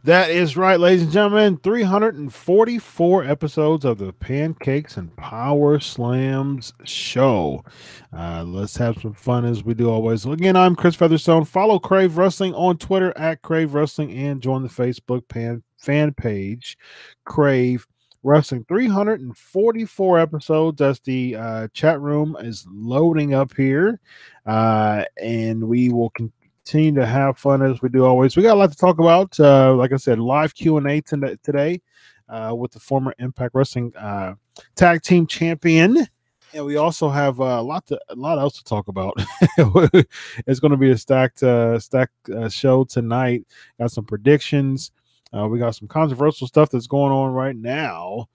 That is right, ladies and gentlemen. 344 episodes of the Pancakes and Power Slams show. Let's have some fun as we do always. Again, I'm Chris Featherstone. Follow Crave Wrestling on Twitter at Crave Wrestling and join the Facebook fan page, Crave Wrestling. 344 episodes as the chat room is loading up here. And we will continue to have fun as we do always. We got a lot to talk about. Like I said, live Q&A today with the former Impact Wrestling tag team champion. And we also have a lot else to talk about. It's going to be a stacked show tonight. Got some predictions. We got some controversial stuff that's going on right now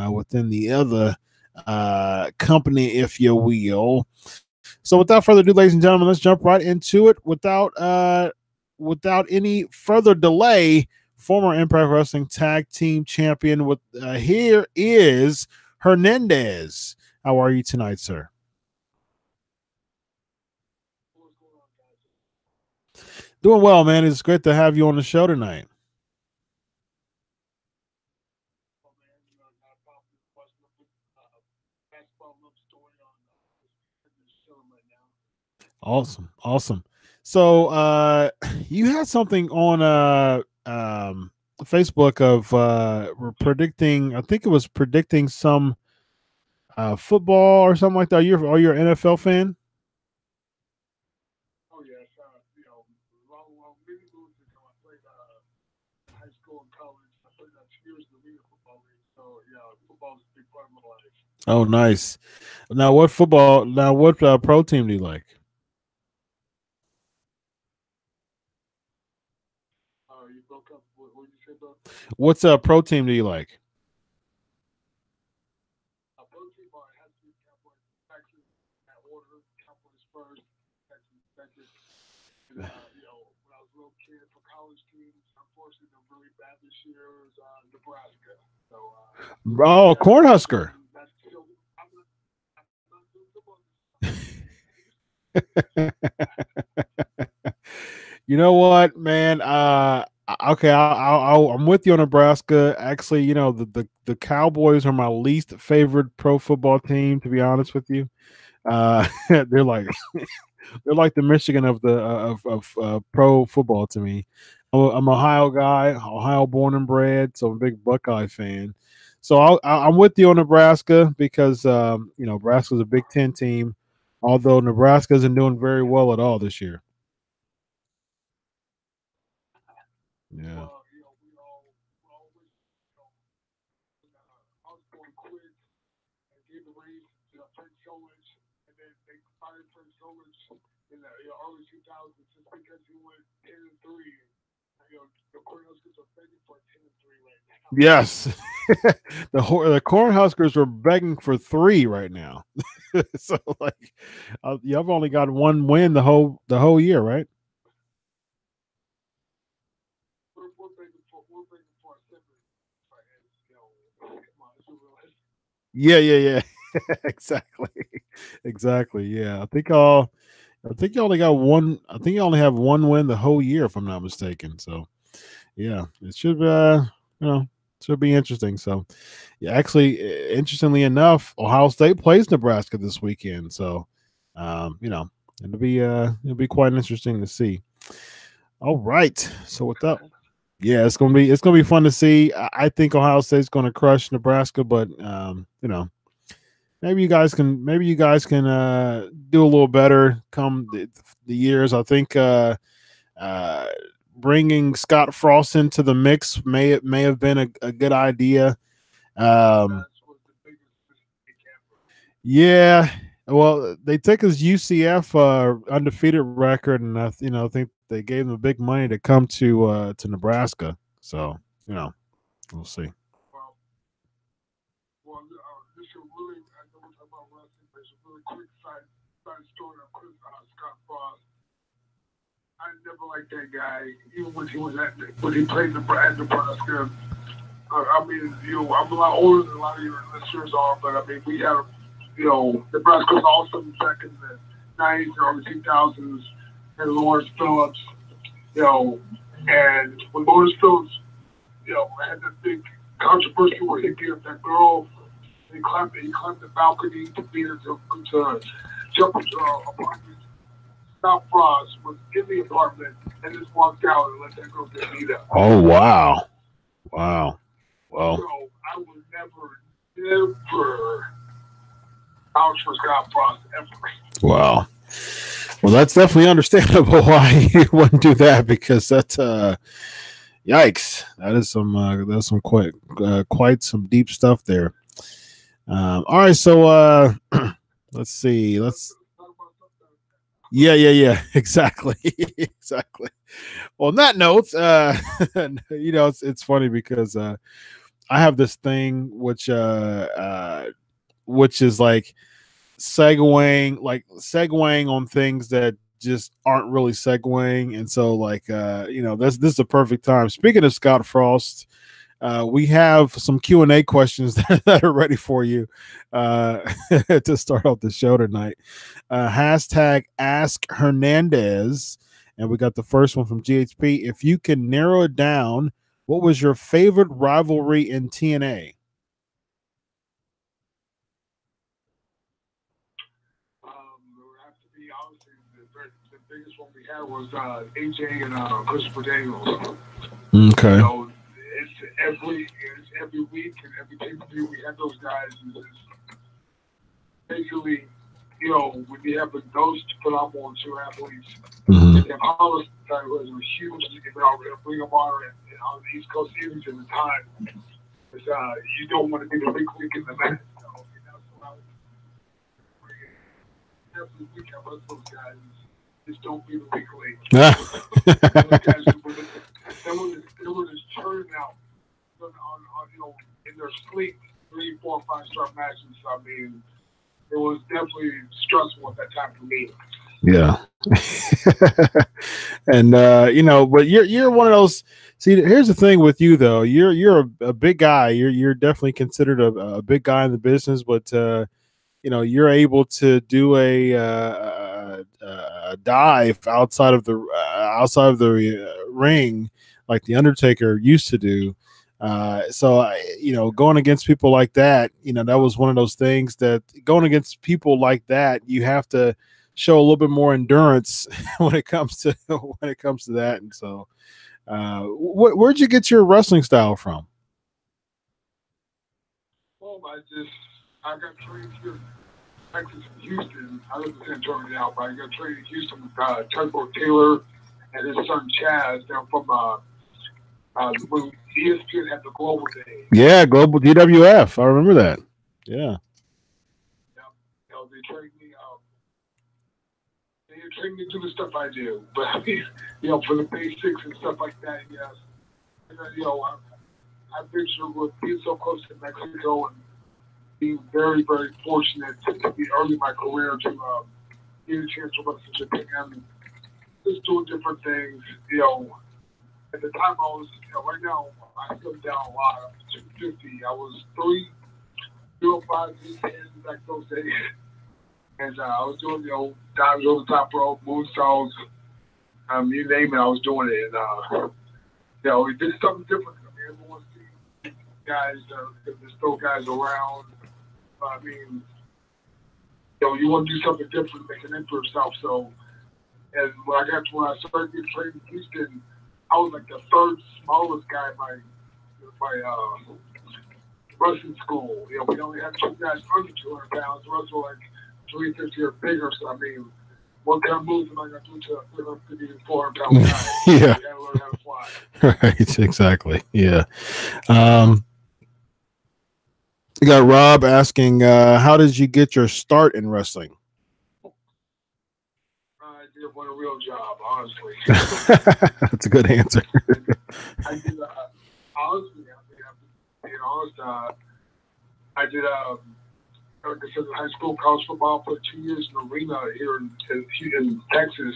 within the other company, if you will. So without further ado, ladies and gentlemen, let's jump right into it. Without any further delay, former Impact Wrestling Tag Team Champion with here is Hernandez. How are you tonight, sir? Doing well, man. It's great to have you on the show tonight. Awesome. So you had something on Facebook of predicting, I think it was predicting some football or something like that. Are you an NFL fan? Oh, nice. What pro team do you like? What's a pro team do you like? Oh, Cornhusker. You know what, man? Okay, I'm with you on Nebraska. Actually, you know the Cowboys are my least favorite pro football team. To be honest with you, they're like they're like the Michigan of the pro football to me. I'm an Ohio guy, Ohio born and bred, so I'm a big Buckeye fan. So I'm with you on Nebraska because you know Nebraska's a Big Ten team, although Nebraska isn't doing very well at all this year. Yeah. Yes, the Cornhuskers are begging for three right now. So like, y'all only got one win the whole year, right? Yeah. Exactly, exactly. Yeah, I think you only got one. I think you only have one win the whole year, if I'm not mistaken. So yeah, it should you know should be interesting. So yeah, actually, interestingly enough, Ohio State plays Nebraska this weekend. So you know it'll be quite interesting to see. All right, so with that, yeah, it's gonna be fun to see. I think Ohio State's gonna crush Nebraska, but you know maybe you guys can do a little better come the years. I think uh, bringing Scott Frost into the mix may have been a good idea. Um, yeah, well, they took his UCF undefeated record, and you know I think they gave him big money to come to Nebraska. So you know we'll see. had that big controversy where he beat up that girl. He climbed the balcony to beat her to jump into her apartment. Scott Frost was in the apartment and just walked out and let that girl get beat up. Oh, wow. Wow. Well, so I would never vouch for Scott Frost ever. Wow. Well, that's definitely understandable why you wouldn't do that, because that's yikes. That's some quite some deep stuff there. All right, so let's see. Yeah, exactly. Exactly. Well, on that note, it's funny because I have this thing which is like segueing on things that just aren't really segueing, and so this is the perfect time. Speaking of Scott Frost, we have some Q&A questions that are ready for you to start off the show tonight. Hashtag Ask Hernandez, and we got the first one from GHP. If you can narrow it down, what was your favorite rivalry in TNA? The biggest one we had was AJ and Christopher Daniels. Okay. It's every week and every pay-per-view we had those guys. Basically, when you have those phenomenal two athletes, and Hollis was huge. You can bring them on the East Coast series at the time. Because you don't want to be the weak link in the match. Every week I was those guys. Just don't be the weak link. They were just churning out in their sleep 3, 4, 5-star matches. I mean, it was definitely stressful at that time for me. Yeah. And but you're one of those. See, here's the thing with you though. You're a big guy. You're definitely considered a big guy in the business, but you're able to do a dive outside of the ring like the Undertaker used to do. So going against people like that, that was one of those things that going against people like that, you have to show a little bit more endurance when it comes to that. And so, where'd you get your wrestling style from? Well, I got trained here in Texas and Houston. I live in San Antonio now, but I got trained in Houston with Tugboat Taylor and his son Chaz. They're from when ESPN had the Global Day. Yeah, Global DWF. I remember that. Yeah. They trained me. They trained me to do the stuff I do, but I mean, for the basics and stuff like that. Yes. And, I've been with being so close to Mexico and being very, very fortunate to be early in my career to get a chance to wrestle in Japan, just doing different things. At the time I was, right now I slimmed down a lot. I'm 250. I was 305, 310 back those days. And I was doing, dives over the top rope, moonsaults, you name it, I was doing it. And, we did something different. I mean, everyone sees guys, just throw guys around. I mean, you want to do something different, make a name for yourself. So, and when I started getting trained in Houston, I was like the third smallest guy in my wrestling school. We only had 2 guys under 200 pounds. The rest were like 350 or bigger. So, I mean, what kind of moves am I going to do to a 350 to 400 pound guy? Yeah. You got to learn how to fly. Right, exactly. Yeah. You got Rob asking, how did you get your start in wrestling? I did want a real job, honestly. That's a good answer. I did, honestly, being honest, I did, like I said, high school college football, played 2 years in the arena here in Texas,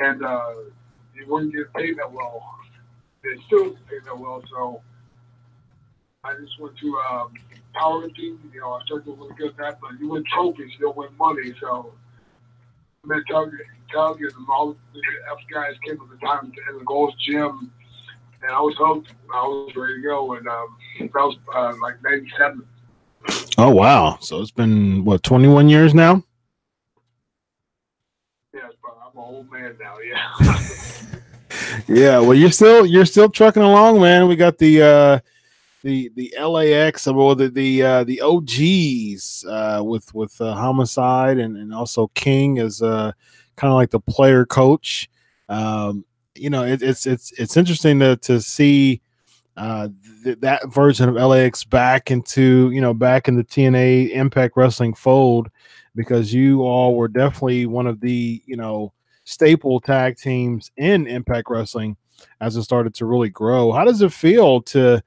and you wouldn't get paid that well. They still didn't pay that well, so I just went to powerlifting. I started doing really good at that, but you win trophies, you don't win money, so I met Tug and all the F guys came at the time, and the Gold's Gym, and I was hooked. I was ready to go, and that was like 97. Oh wow! So it's been what, 21 years now? Yeah, but I'm an old man now. Yeah. Yeah. Well, you're still trucking along, man. We got the LAX, well, the OGs with Homicide and also King as kind of like the player coach. It's interesting to see that version of LAX back in the TNA Impact Wrestling fold, because you all were definitely one of the staple tag teams in Impact Wrestling as it started to really grow. How does it feel to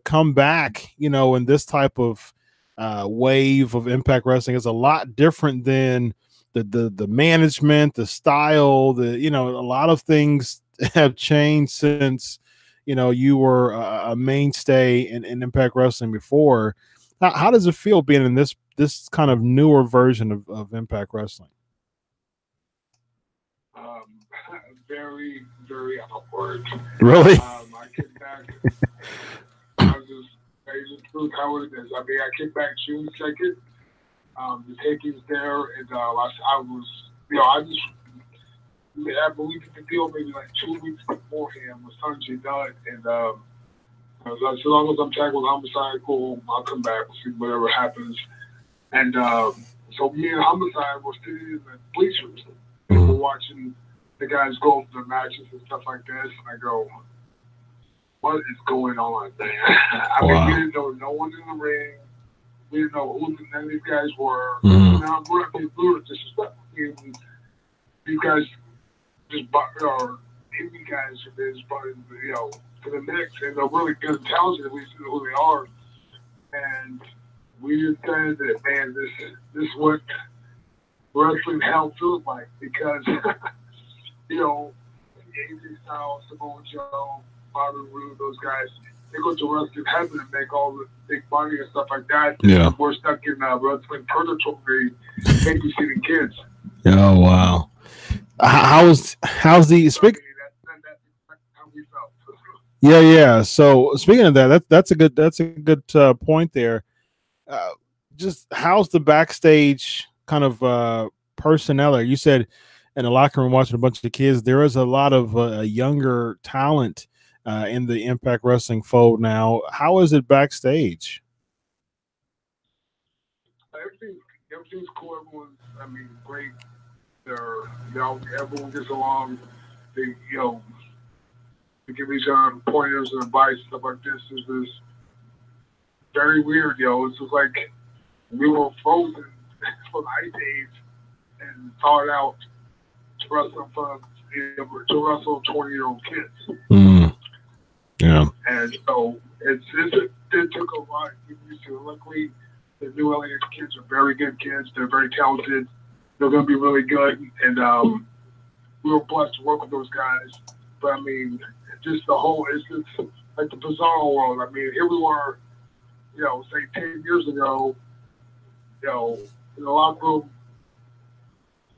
come back, in this type of wave of Impact Wrestling? Is a lot different than the management, the style, a lot of things have changed since, you were a mainstay in Impact Wrestling before. How does it feel being in this kind of newer version of Impact Wrestling? Very, very awkward. Really? I came back. I just proved how it is. I mean, I came back June 2nd. The taking's there, and I believe the deal maybe like 2 weeks beforehand with Sanjay Dutt, and I was like, so long as I'm tagged with Homicide, cool, I'll come back, see whatever happens. And so me and Homicide were sitting in the bleachers, and we're watching the guys go through the matches and stuff like this, and I go, what is going on, man? I mean, we didn't know no one in the ring. We didn't know who none of these guys were. Now, we're not being brutal, disrespectful. These guys just indie guys are just brought in, for the mix, and they're really good and talented. We see who they are, and we decided that, man, this is what wrestling hell feels like, because AJ Styles, Samoa Joe, Bobby Roode, those guys, they go to wrestling heaven and make all the big money and stuff like that. Yeah. And we're stuck in wrestling purgatory, babysitting kids. Oh wow! How's the speak? That's how we felt. Yeah. So speaking of that's a good point there. Just how's the backstage kind of personnel? You said in the locker room watching a bunch of kids. There is a lot of younger talent in the Impact Wrestling fold now. How is it backstage? Everything's cool. Everyone's, great. Everyone gets along. They, they give each other pointers and advice, stuff like this. It's just very weird, It's just like we were frozen from the ice age and thawed out to wrestle 20-year-old kids. Mm. Yeah. And so it took a lot to get used to. Luckily, the new LAX kids are very good kids. They're very talented. They're going to be really good. And we were blessed to work with those guys. But, just it's just like the bizarre world. Here we were, say 10 years ago, in the locker room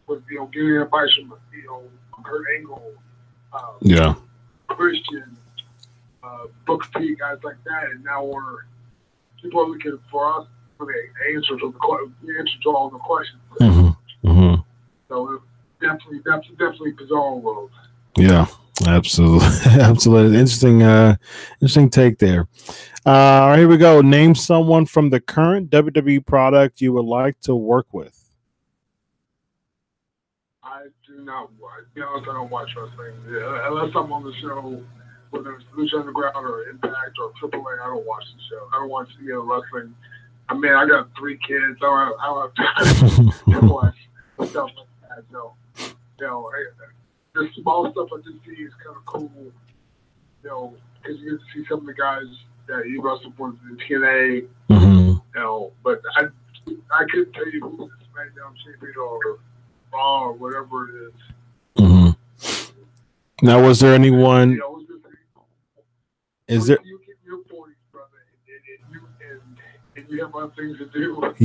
with, getting advice from, Kurt Angle, Christian, Booker T, guys like that, and now people are looking for us for the answer to all the questions. Mm-hmm. Mm-hmm. So definitely bizarre world. Yeah, absolutely, absolutely. Interesting take there. All right, here we go. Name someone from the current WWE product you would like to work with. I do not watch. I don't watch wrestling unless I'm on the show. Whether it's Lucha Underground or Impact or AAA, I don't watch the show. I don't watch any other wrestling. I got 3 kids. I don't have time to watch stuff like that. So, the small stuff I just see is kind of cool. Because you get to see some of the guys that you wrestle for in TNA. Mm-hmm. But I couldn't tell you who's the SmackDown champion or Raw or whatever it is. Mm-hmm. Now, was there anyone? Is there? You get your 40s, brother, and you have other things to do. You won't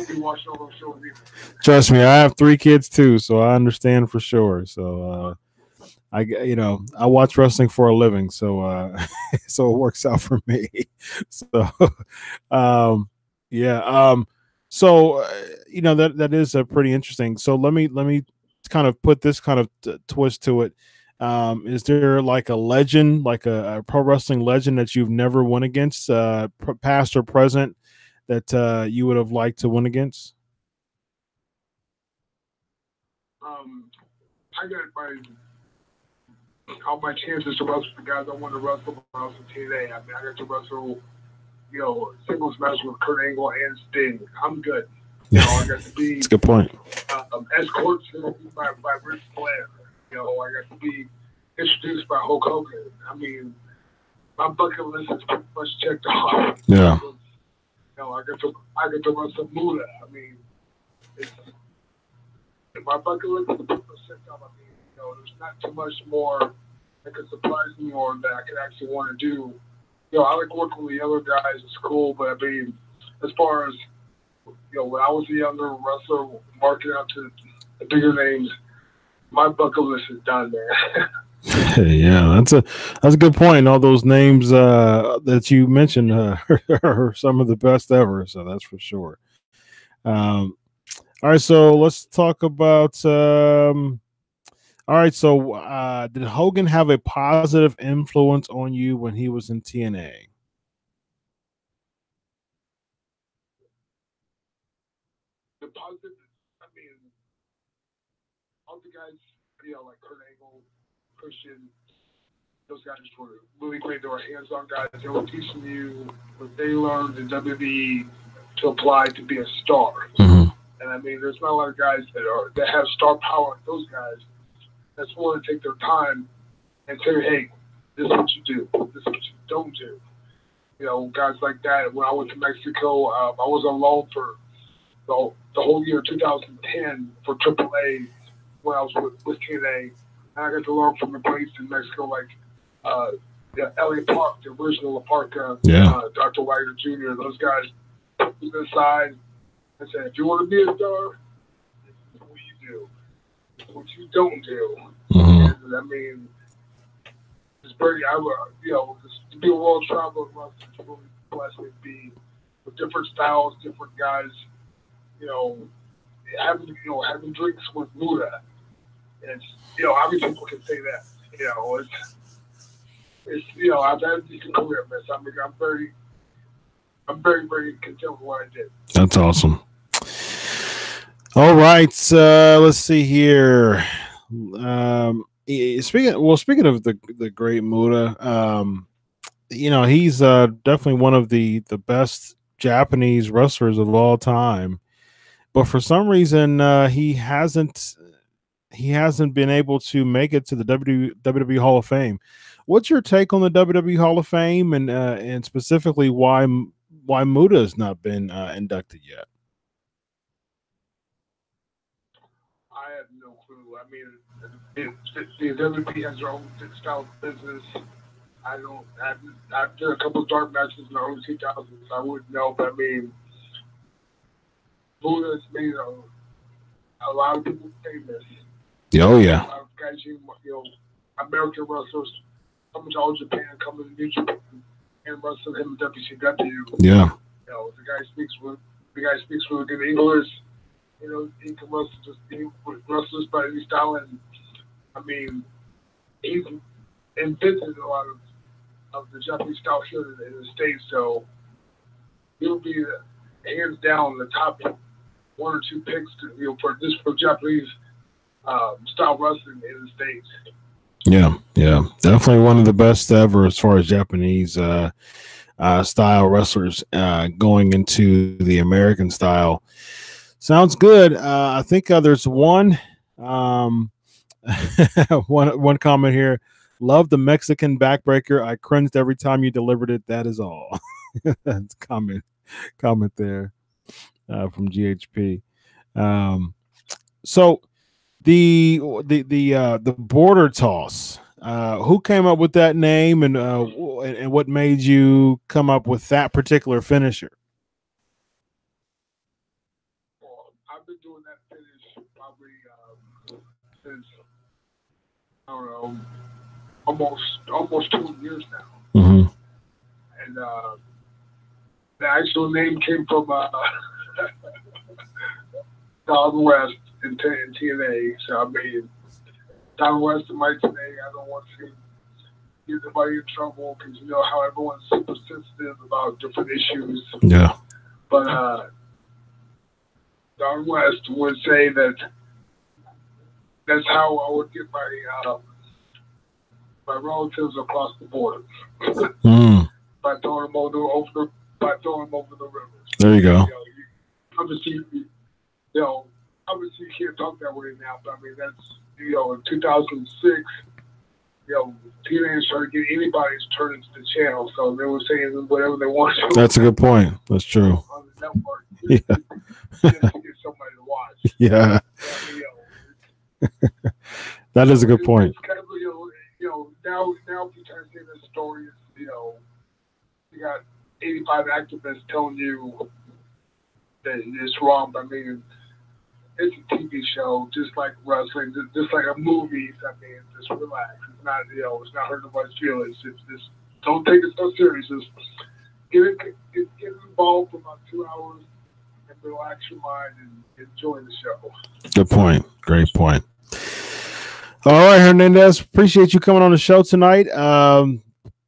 be watching all those shows either. Trust me, I have 3 kids too, so I understand for sure. So, I watch wrestling for a living, so so it works out for me. So, um, yeah. So that is a pretty interesting. So let me kind of put this kind of twist to it. Is there like a legend, like a pro wrestling legend that you've never won against, past or present, that you would have liked to win against? I got all my chances to wrestle the guys I want to wrestle when I was in TNA. I mean, I got to wrestle, singles match with Kurt Angle and Sting. I'm good. I got to be. That's a good point. Escorts by Ric Flair. I got to be introduced by Hulk Hogan. I mean, my bucket list is pretty much checked off. Yeah. I got to wrestle Muda. I mean, my bucket list is pretty much checked off. I mean, there's not too much more that could surprise me or that I could actually want to do. I like working with the other guys. It's cool, but I mean, as far as when I was a younger wrestler, marking out to the bigger names, my bucket list is done, man. Yeah, that's a good point. All those names that you mentioned are some of the best ever. So that's for sure. All right, so let's talk about. All right, so did Hogan have a positive influence on you when he was in TNA? The positive, I mean, all the guys, like Kurt Angle, Christian, those guys were really great. They were hands-on guys. They were teaching you what they learned in WWE to apply to be a star. Mm-hmm. And I mean, there's not a lot of guys that have star power like those guys that's willing to take their time and say, hey, this is what you do. This is what you don't do. Guys like that. When I went to Mexico, I was on loan for the whole year 2010 for AAA when I was with TNA. And I got to learn from the greats in Mexico, like Elliot Park, the original Park, Dr. Wagner Jr., those guys put me aside and said, if you want to be a star, this is what you do. This is what you don't do. Mm-hmm. And I mean, it's very, to be a world traveler, it's really blessed me to be with different styles, different guys, having drinks with Muda. And obviously people can say that. I've had a decent career, man. So I'm very, very content with what I did. That's awesome. All right, let's see here. Speaking of the great Muda, he's definitely one of the best Japanese wrestlers of all time. But for some reason, he hasn't been able to make it to the WWE Hall of Fame. What's your take on the WWE Hall of Fame, and specifically why Muda has not been inducted yet? I have no clue. I mean, the WWE has their own style of business. I don't. I've done a couple of dark matches in the early 2000s. I wouldn't know, but I mean, Muda has made a lot of people famous. Oh yeah. A lot of guys, American wrestlers coming to all Japan, coming to New Japan, and wrestling him in WCW. Yeah. The guy speaks really good English. He can wrestle by any style, and I mean, he's invented a lot of the Japanese style here in the States. So he'll be hands down the top one or two picks for Japanese style wrestling in the States. Yeah, definitely one of the best ever as far as Japanese style wrestlers going into the American style. Sounds good. I think there's one one comment here. Love the Mexican backbreaker. I cringed every time you delivered it. That is all. That's comment there from GHP. So the border toss. Who came up with that name, and what made you come up with that particular finisher? I've been doing that finish probably since I don't know, almost 2 years now. Mm-hmm. And the actual name came from Don West in TNA. So I mean, Don West and Mike today, I don't want to get anybody in trouble because you know how everyone's super sensitive about different issues. Yeah. But Don West would say that that's how I would get my relatives across the border by throwing them over the river. There you go. Obviously, obviously you can't talk that way now, but I mean that's in 2006. TNA started getting anybody's turn into the channel, so they were saying whatever they want to. That's a good point. That's true. On the network, just to get somebody to watch. Yeah. That is a good point. It's kind of, now if you try to say this story, you got 85 activists telling you that it's wrong. But I mean, it's a TV show, just like wrestling, just like a movie. I mean, just relax. It's not, it's not hurting nobody's feelings. It's just don't take it so serious. Just get involved for about 2 hours and relax your mind and enjoy the show. Good point. Great point. All right, Hernandez, appreciate you coming on the show tonight.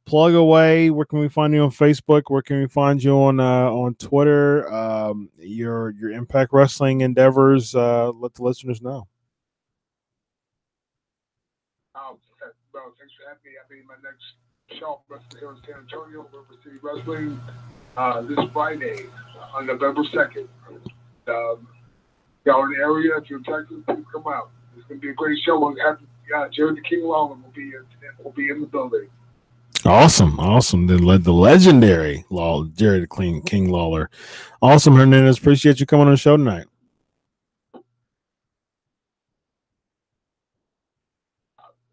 Plug away. Where can we find you on Facebook? Where can we find you on Twitter? Your Impact Wrestling endeavors. Let the listeners know. Well, thanks for having me. I mean, my next show here in San Antonio, River City Wrestling, this Friday on November 2nd. Y'all in the area, if you're in Texas, please come out. It's going to be a great show. We'll have Jerry the King Lawler will be in the building. Awesome. The legendary Jerry the King Lawler. Awesome, Hernandez. Appreciate you coming on the show tonight. Not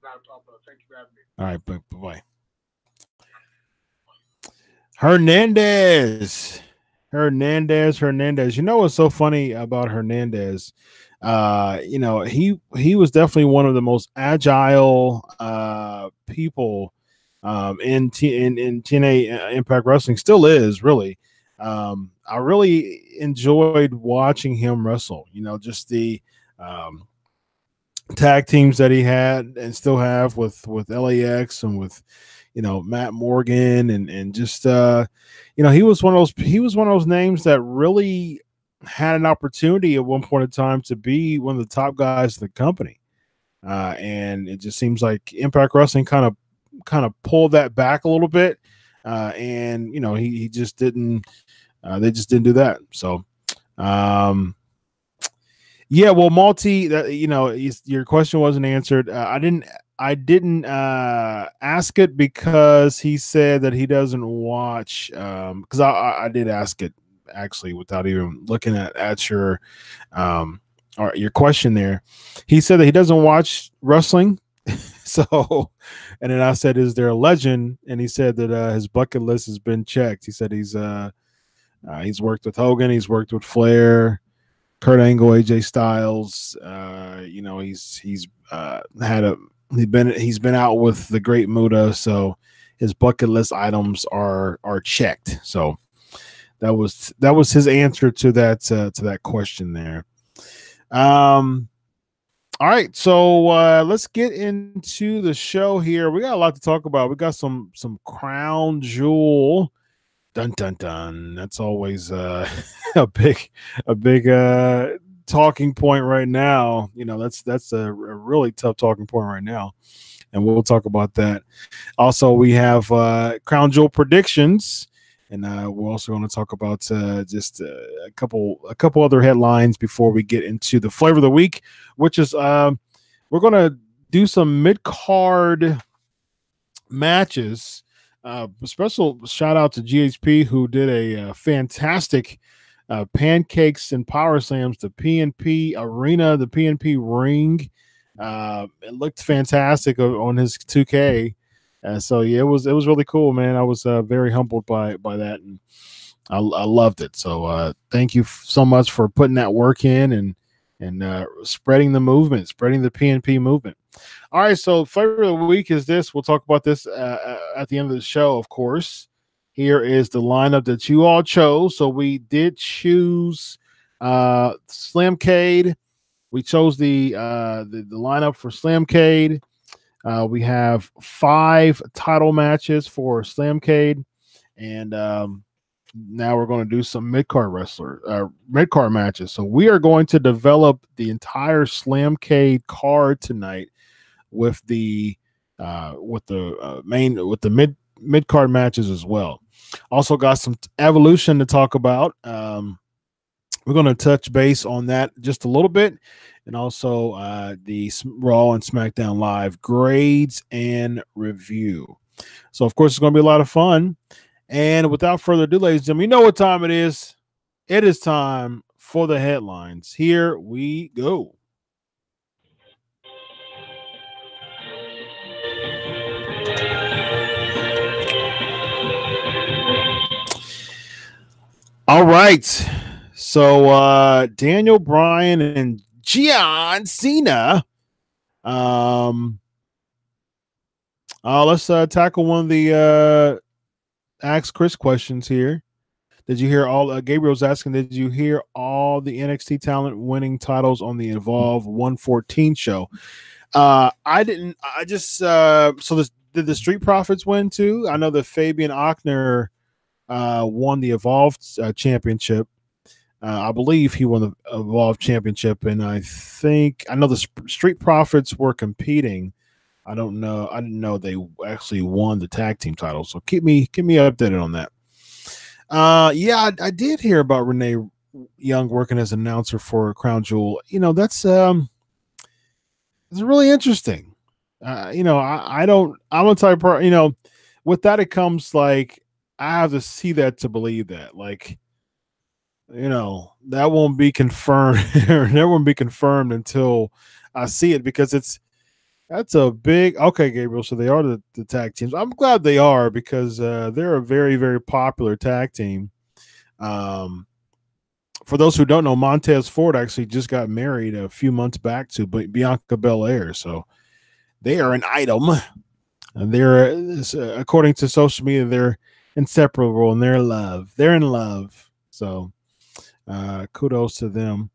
a problem. Thank you for having me. All right, bye-bye. Hernandez. You know what's so funny about Hernandez? He was definitely one of the most agile people in TNA Impact Wrestling. Still is, really. I really enjoyed watching him wrestle. Just the tag teams that he had and still have with LAX and with Matt Morgan and just he was one of those names that really had an opportunity at one point in time to be one of the top guys in the company, and it just seems like Impact Wrestling kind of pulled that back a little bit, and he just didn't. They just didn't do that. So, yeah. Well, Malty, your question wasn't answered. I didn't ask it because he said that he doesn't watch. Because I did ask it actually without even looking at your or your question there. He said that he doesn't watch wrestling. So, and then I said, "Is there a legend?" And he said that his bucket list has been checked. He said he's worked with Hogan, he's worked with Flair, Kurt Angle, AJ Styles. He's been out with the Great Muta, so his bucket list items are checked. So that was his answer to that question there. All right, so let's get into the show here. We got a lot to talk about. We got some Crown Jewel. Dun dun dun. That's always a big talking point right now. That's a really tough talking point right now, and we'll talk about that. Also, we have Crown Jewel predictions, and we're also going to talk about just a couple other headlines before we get into the flavor of the week, which is we're going to do some mid-card matches. Special shout out to GHP, who did a fantastic Pancakes and Powerslams, the PNP arena, the PNP ring. It looked fantastic on his 2K. So yeah, it was really cool, man. I was very humbled by that, and I loved it. So thank you so much for putting that work in and spreading the movement, spreading the PNP movement. All right, so flavor of the week is this. We'll talk about this at the end of the show, of course. Here is the lineup that you all chose. So we did choose Slammcade. We chose the lineup for Slammcade. We have 5 title matches for Slammcade, and now we're going to do some mid-card matches. So we are going to develop the entire Slammcade card tonight with the mid-card matches as well. Also got some evolution to talk about. We're going to touch base on that just a little bit, and also the Raw and SmackDown Live grades and review. So, of course, it's going to be a lot of fun. And without further ado, ladies and gentlemen, you know what time it is. It is time for the headlines. Here we go. All right. So Daniel Bryan and John Cena. Let's tackle one of the Ask Chris questions here. Did you hear all? Gabriel's asking, did you hear all the NXT talent winning titles on the Evolve 114 show? I didn't. I just did the Street Profits win too? I know that Fabian Ochner won the Evolve championship. I believe he won the Evolve championship, and I know the Street Profits were competing. I don't know. I didn't know they actually won the tag team title. So keep me updated on that. Yeah, I did hear about Renee Young working as an announcer for Crown Jewel. You know, it's really interesting. I'm a type of, with that, it comes like, I have to see that to believe that. Like, that won't be confirmed. That won't be confirmed until I see it, because that's a big, okay, Gabriel. So they are the tag teams. I'm glad they are, because they're a very, very popular tag team. For those who don't know, Montez Ford actually just got married a few months back to Bianca Belair. So they are an item. And they're, according to social media, they're inseparable, and they're in love. They're in love. So kudos to them.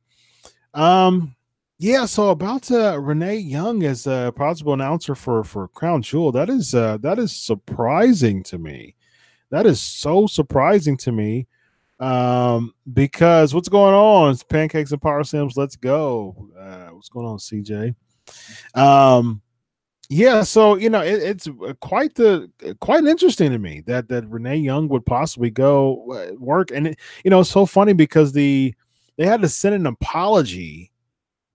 Yeah, so about Renee Young as a possible announcer for Crown Jewel, that is surprising to me. That is so surprising to me, because what's going on? It's Pancakes and Powerslams. Let's go. What's going on, CJ? Yeah, so it's quite interesting to me that Renee Young would possibly go work, and it's so funny because they had to send an apology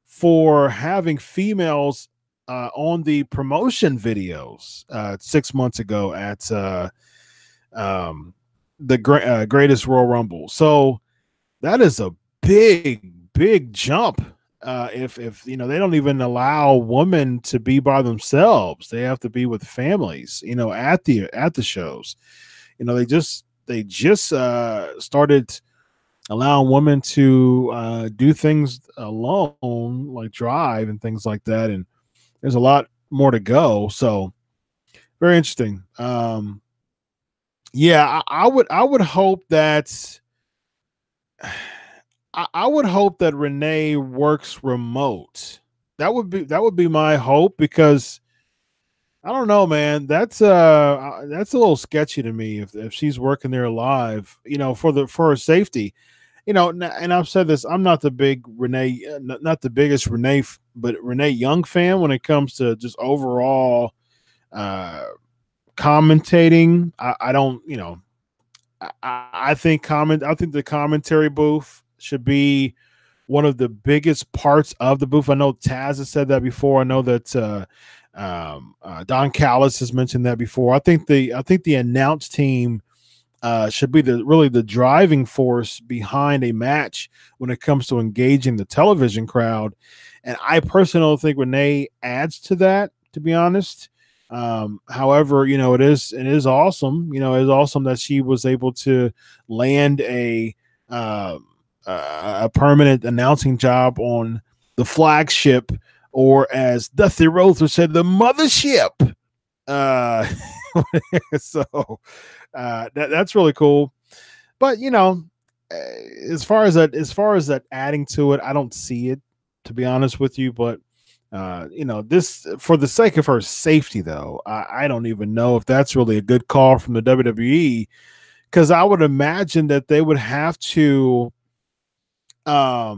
for having females on the promotion videos 6 months ago at the Greatest Royal Rumble. So that is a big jump. If they don't even allow women to be by themselves, they have to be with families. At the shows. They just started allowing women to do things alone, like drive and things like that. And there's a lot more to go. So very interesting. Yeah, I would hope that I would hope that Renee works remote. That would be my hope, because I don't know, man. That's a little sketchy to me if she's working there live, for her safety. And I've said this, I'm not the big Renee, not the biggest Renee, but Renee Young fan when it comes to just overall commentating. I don't, I think the commentary booth should be one of the biggest parts of the booth. I know Taz has said that before. I know that Don Callis has mentioned that before. I think the announce team should be really the driving force behind a match when it comes to engaging the television crowd. And I personally don't think Renee adds to that, to be honest. However, it is awesome. It is awesome that she was able to land a permanent announcing job on the flagship or as Dusty Rhodes said, the mothership. So that's really cool. But as far as that adding to it, I don't see it, to be honest with you. But this, for the sake of her safety, though, I don't even know if that's really a good call from the WWE, because I would imagine that they would have to. I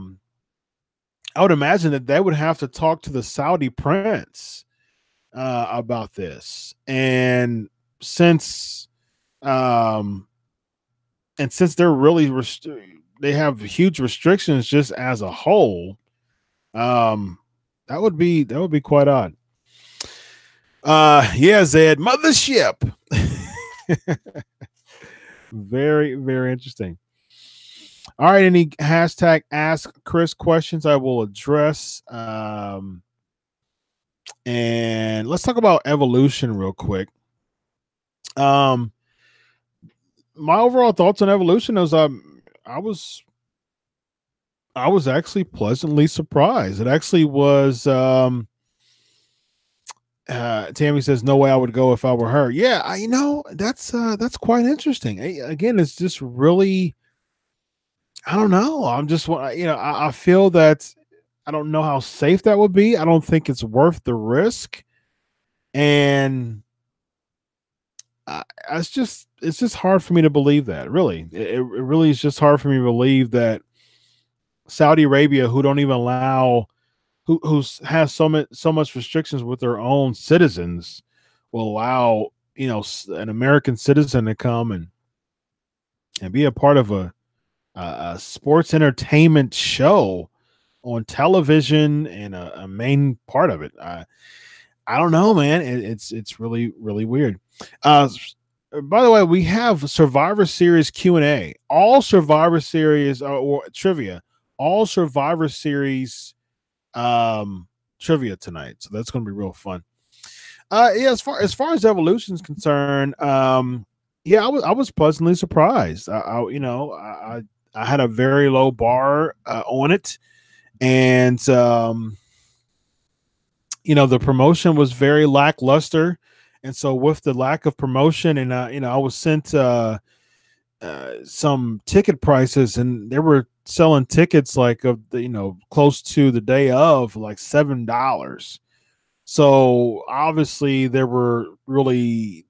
would imagine that they would have to talk to the Saudi prince about this, and since they're really they have huge restrictions just as a whole, that would be quite odd. Yeah, Zed, mothership. Very, very interesting. All right, any hashtag ask Chris questions I will address. And let's talk about Evolution real quick. My overall thoughts on Evolution is I was actually pleasantly surprised. It actually was. Tammy says, "No way I would go if I were her." Yeah, that's quite interesting. Again, it's just really, I don't know. I'm just, I feel that I don't know how safe that would be. I don't think it's worth the risk, and it's just hard for me to believe that. Really, it really is just hard for me to believe that Saudi Arabia, who don't even allow, who has so much restrictions with their own citizens, will allow an American citizen to come and be a part of a sports entertainment show on television and a main part of it. I don't know, man. It's really, really weird. By the way, we have Survivor Series Q&A. All Survivor Series or trivia. All Survivor Series trivia tonight. So that's going to be real fun. Yeah, as far as Evolution is concerned, yeah, I was pleasantly surprised. I had a very low bar on it, and the promotion was very lackluster, and so with the lack of promotion, and I was sent some ticket prices, and they were selling tickets like close to the day of like $7. So obviously they were really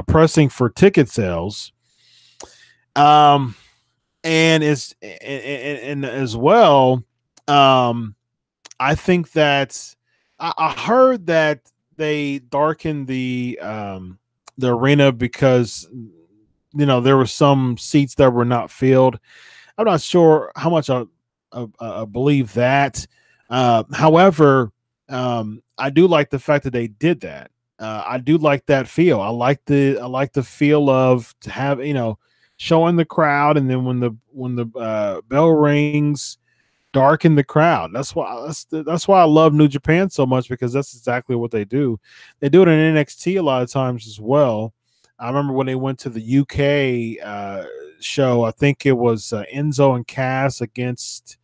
pressing for ticket sales. And it's and as well, I think that I heard that they darkened the arena because there were some seats that were not filled. I'm not sure how much I believe that. However, I do like the fact that they did that. I do like that feel. I like the feel of to have showing the crowd, and then when the bell rings, darken the crowd. That's why I love New Japan so much, because that's exactly what they do. They do it in NXT a lot of times as well. I remember when they went to the UK show, I think it was Enzo and Cass against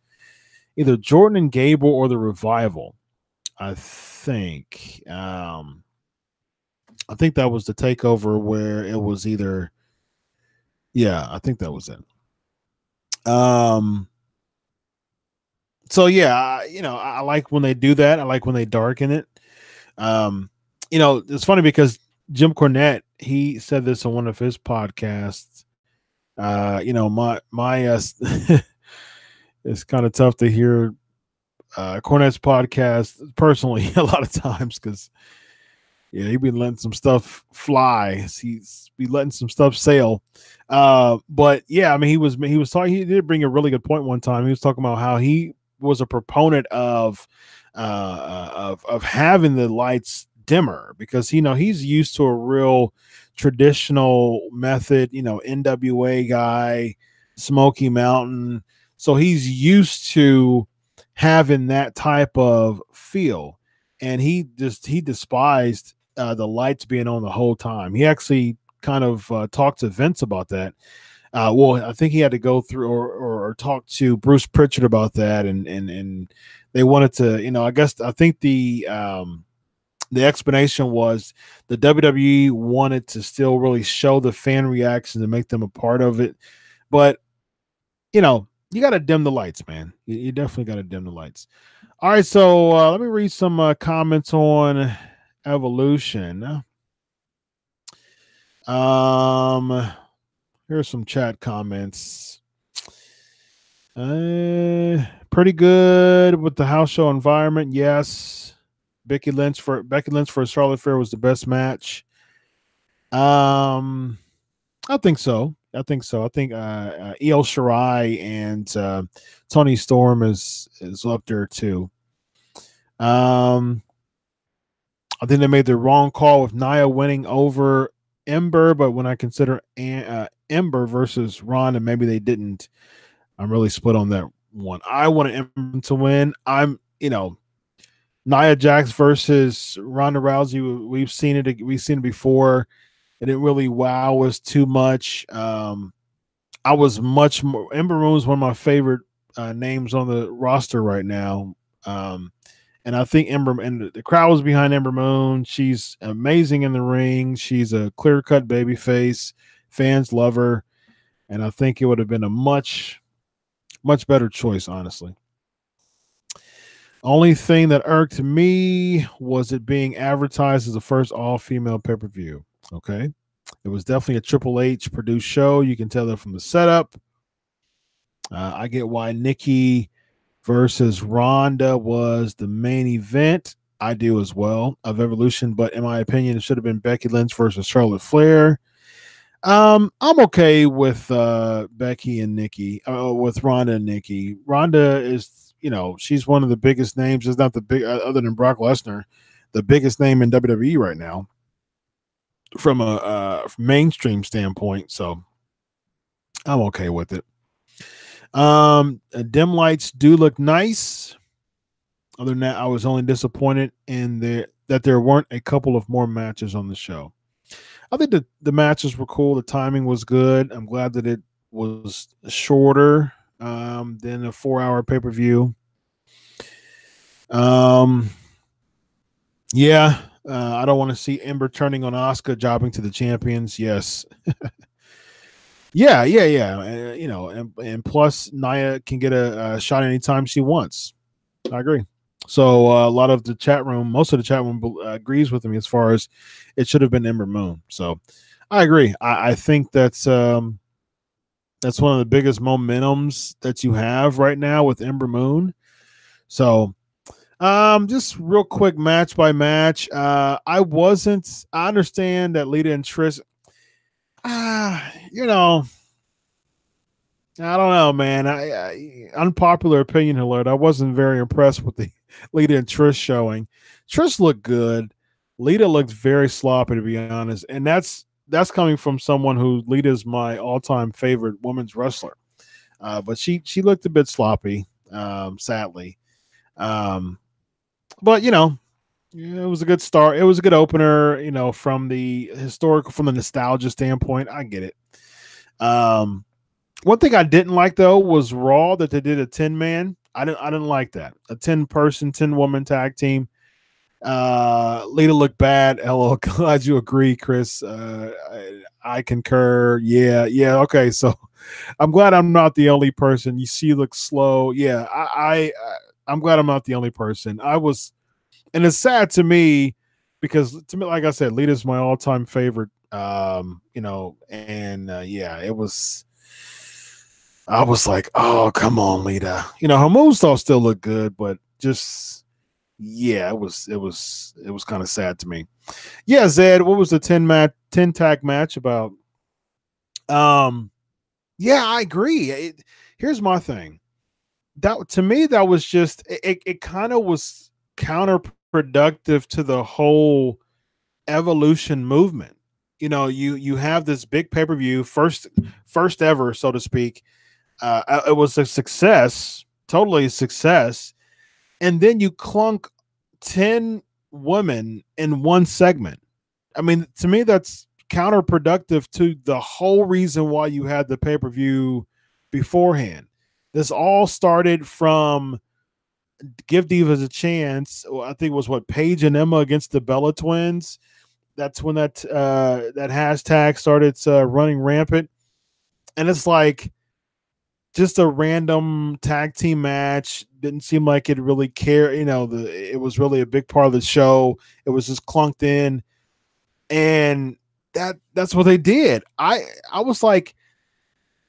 either Jordan and Gable or the Revival. I think that was the takeover where it was either. Yeah, I think that was it. So yeah, I like when they do that. I like when they darken it. It's funny because Jim Cornette, he said this on one of his podcasts. It's kind of tough to hear Cornette's podcast personally a lot of times, because he be letting some stuff fly. He's be letting some stuff sail. But yeah, I mean, he was talking. He did bring a really good point one time. He was talking about how he was a proponent of having the lights dimmer, because he's used to a real traditional method. NWA guy, Smoky Mountain, so he's used to having that type of feel, and he despised the lights being on the whole time. He actually kind of talked to Vince about that. Well, I think he had to go through or talk to Bruce Pritchard about that, and they wanted to, I think the explanation was the WWE wanted to still really show the fan reactions and make them a part of it, but you got to dim the lights, man. You definitely got to dim the lights. All right, so let me read some comments on Evolution. Here's some chat comments. Pretty good with the house show environment. Yes, Becky Lynch for Charlotte Flair was the best match. I think so. I think Io Shirai and Tony Storm is up there too. I think they made the wrong call with Nia winning over Ember, but when I consider Ember versus Ronda, maybe they didn't. I'm really split on that one. I wanted Ember to win. Nia Jax versus Ronda Rousey. We've seen it before. It didn't really wow us too much. I was much more. Ember Moon is one of my favorite names on the roster right now. And I think Ember and the crowd was behind Ember Moon. She's amazing in the ring. She's a clear-cut baby face. Fans love her. And I think it would have been a much, much better choice, honestly. Only thing that irked me was it being advertised as the first all-female pay-per-view. Okay. It was definitely a Triple H produced show. You can tell that from the setup. I get why Nikki versus Ronda was the main event. I do as well of Evolution, but in my opinion, it should have been Becky Lynch versus Charlotte Flair. I'm okay with Becky and Nikki, with Ronda and Nikki. Ronda is, she's one of the biggest names. It's not the big, other than Brock Lesnar, the biggest name in WWE right now from a mainstream standpoint. So I'm okay with it. Dim lights do look nice. Other than that, I was only disappointed in that there weren't a couple of more matches on the show. I think the matches were cool. The timing was good. I'm glad that it was shorter than a 4-hour pay-per-view. Yeah, I don't want to see Ember turning on Asuka, jobbing to the champions. Yes. Yeah. And plus Nia can get a shot anytime she wants. I agree. So a lot of the chat room, most of the chat room agrees with me as far as it should have been Ember Moon. So I agree. I think that's one of the biggest momentums that you have right now with Ember Moon. So just real quick match by match. I understand that Lita and Trish, I don't know, man. Unpopular opinion alert. I wasn't very impressed with the Lita and Trish showing. Trish looked good. Lita looked very sloppy, to be honest, and that's coming from someone who Lita's my all-time favorite women's wrestler. But she looked a bit sloppy, sadly. But it was a good start. It was a good opener, from the nostalgia standpoint. I get it. One thing I didn't like though was Raw that they did a 10-man. I didn't like that. A 10-person, 10-woman tag team. Lita looked bad. Hello, glad you agree, Chris. I concur. Yeah. Okay, so I'm glad I'm not the only person. She looks slow. Yeah, I'm glad I'm not the only person. And it's sad to me because to me, like I said, Lita's my all-time favorite. It was. I was like, oh, come on, Lita. Her moveset still looked good, but just it was kind of sad to me. Yeah, Zed, what was the 10 tag match about? Yeah, I agree. Here's my thing. That to me, that was just it kind of was counterproductive to the whole Evolution movement. You have this big pay-per-view, first ever, so to speak. It was a success, totally a success. And then you clunk 10 women in one segment. I mean, to me, that's counterproductive to the whole reason why you had the pay-per-view beforehand. This all started from Give Divas a Chance. I think it was what, Paige and Emma against the Bella Twins. That's when that hashtag started running rampant. And it's like just a random tag team match. Didn't seem like it really cared. It was really a big part of the show. It was just clunked in. And that's what they did. I was like,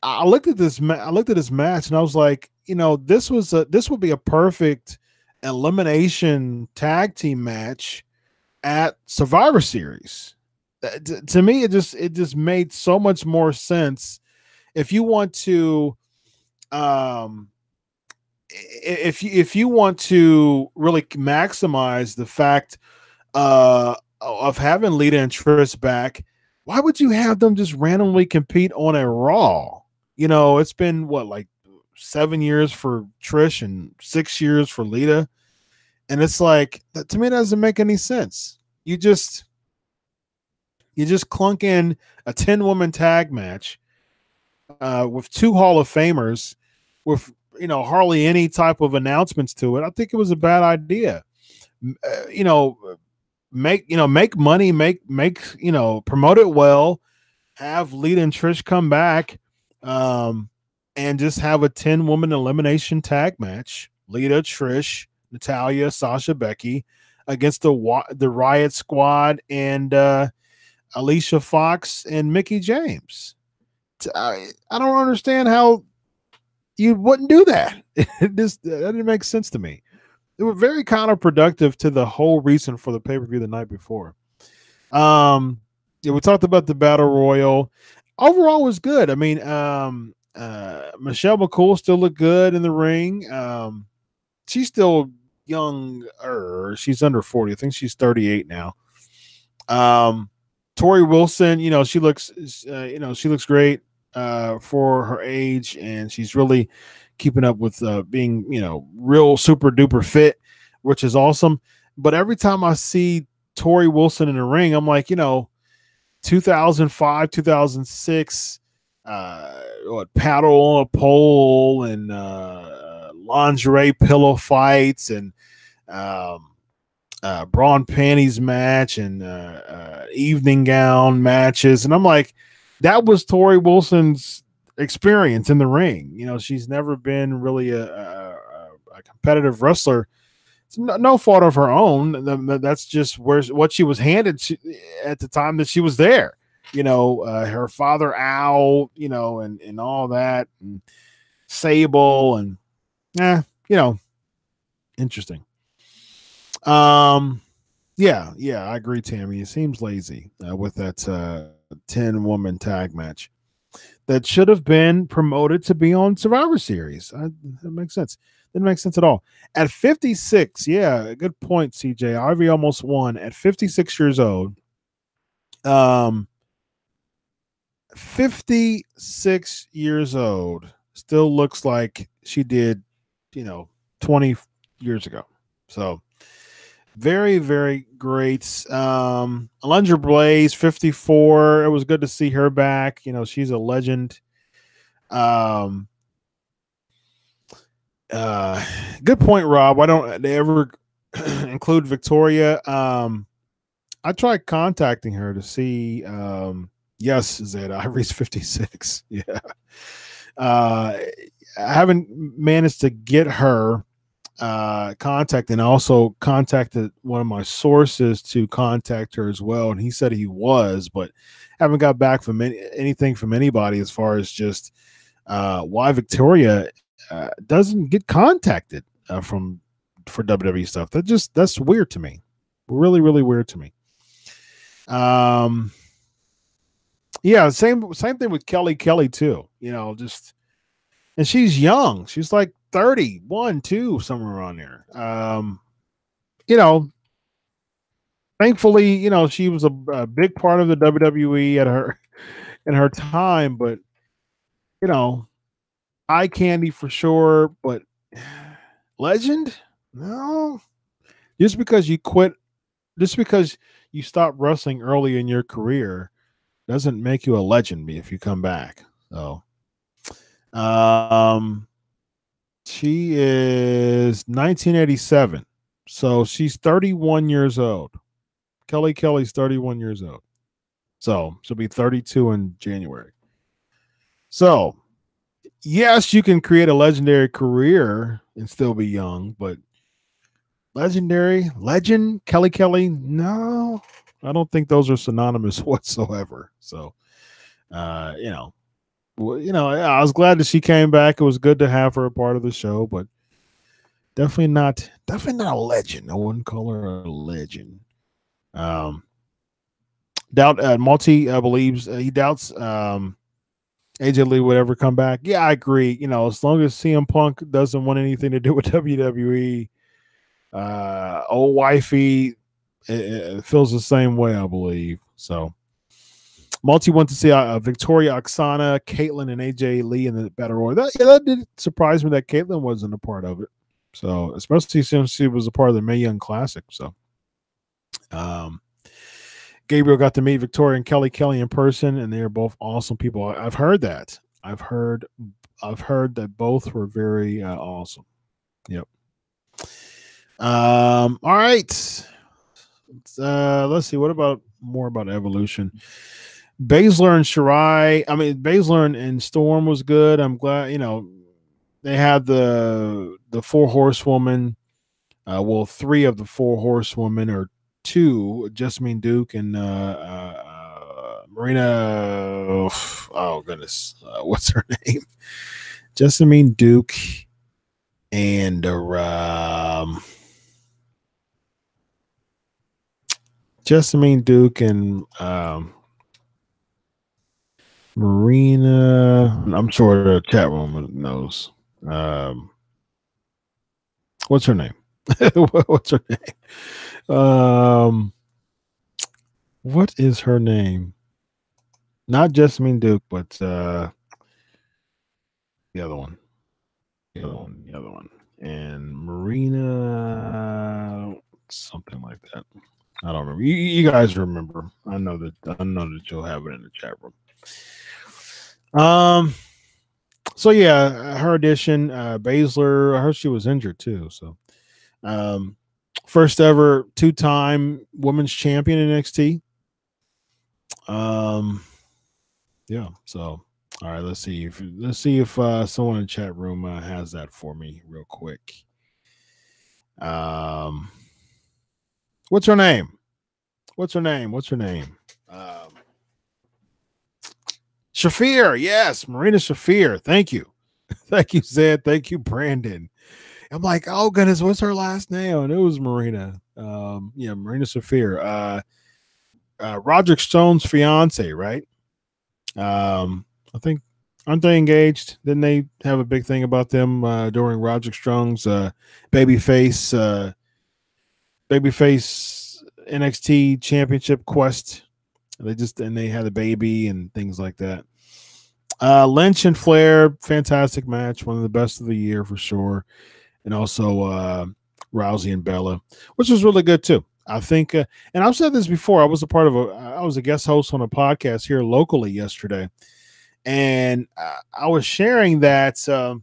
I looked at this match and I was like, this would be a perfect elimination tag team match at Survivor Series. To me, it just made so much more sense. If you want to, if you want to really maximize the fact of having Lita and Trish back, why would you have them just randomly compete on a Raw? It's been what, like 7 years for Trish and 6 years for Lita. And it's like, that to me, that doesn't make any sense. You just clunk in a 10-woman tag match with 2 Hall of Famers with, hardly any type of announcements to it. I think it was a bad idea. Make money, promote it well, have Lita and Trish come back, and just have a 10-woman elimination tag match. Lita, Trish, Natalya, Sasha, Becky against the Riot Squad and Alicia Fox and Mickie James. I don't understand how you wouldn't do that. That didn't make sense to me. They were very counterproductive to the whole reason for the pay-per-view the night before. We talked about the Battle Royal. Overall, was good. I mean, Michelle McCool still looked good in the ring. She's still younger. She's under 40. I think she's 38 now. Tori Wilson, she looks great for her age, and she's really keeping up with being, real super duper fit, which is awesome. But every time I see Tori Wilson in the ring, I'm like, 2005, 2006, paddle on a pole and lingerie pillow fights and bra and panties match and evening gown matches. And I'm like, that was Tori Wilson's experience in the ring. She's never been really a competitive wrestler. It's no fault of her own. That's just what she was handed at the time that she was there. Her father Al, and all that, and Sable, and interesting. Yeah, I agree, Tammy. It seems lazy with that 10-woman tag match that should have been promoted to be on Survivor Series. That makes sense. Didn't make sense at all. At 56, yeah, good point, CJ. Ivy almost won at 56 years old. 56 years old still looks like she did, 20 years ago. So very, very great. Alundra Blaze, 54. It was good to see her back. She's a legend. Good point, Rob. Why don't they ever include Victoria? I tried contacting her to see. Yes, Zed, Ivory's 56. Yeah. I haven't managed to get her contact, and also contacted one of my sources to contact her as well, and he said he was, but haven't got back from anything from anybody as far as just why Victoria doesn't get contacted for WWE stuff. That's weird to me. Really, really weird to me. Yeah, same thing with Kelly too. And she's young. She's like 31, 2, somewhere around there. Thankfully, she was a big part of the WWE in her time, but eye candy for sure, but legend? No. Just because you quit, just because you stopped wrestling early in your career doesn't make you a legend if you come back. So, um, she is 1987, so she's 31 years old. Kelly's 31 years old, so she'll be 32 in January. So, yes, you can create a legendary career and still be young, but legend, Kelly, no, I don't think those are synonymous whatsoever. So, you know, I was glad that she came back. It was good to have her a part of the show, but definitely not a legend. I wouldn't call her a legend. Doubt Multi believes he doubts AJ Lee would ever come back. Yeah, I agree. As long as CM Punk doesn't want anything to do with WWE, old wifey it feels the same way, I believe. So Multi went to see Victoria, Oksana, Caitlyn, and AJ Lee in the Battle Royal. That did surprise me that Caitlyn wasn't a part of it. So especially since she was a part of the Mae Young Classic. So Gabriel got to meet Victoria and Kelly in person, and they are both awesome people. I've heard that. I've heard that both were very awesome. Yep. All right. Let's see. What about more about Evolution? Baszler and Shirai. I mean, Baszler and Storm was good. I'm glad. They had the four horsewomen. Well, three of the four horsewomen, or two, Jessamine Duke and Marina. Oh goodness, what's her name? Jessamine Duke and Jessamine Duke and Marina. I'm sure the chat room knows. What's her name? What's her name? What is her name? Not Jessamine Duke, but the other one. The other one. And Marina, something like that. I don't remember. You guys remember. I know that you'll have it in the chat room. So yeah, her addition, Baszler, I heard she was injured too. So first ever 2-time women's champion in NXT. Yeah, so all right, let's see if someone in the chat room has that for me real quick. What's her name? Shafir, yes, Marina Shafir. Thank you. Thank you, Zed. Thank you, Brandon. I'm like, oh goodness, what's her last name? And it was Marina. Yeah, Marina Shafir. Roderick Stone's fiance, right? I think, aren't they engaged? Didn't they have a big thing about them during Roderick Strong's babyface NXT championship quest? They had a baby and things like that. Lynch and Flair, fantastic match, one of the best of the year for sure. And also Rousey and Bella, which was really good too. I think, and I've said this before, I was a guest host on a podcast here locally yesterday, and I was sharing that WWE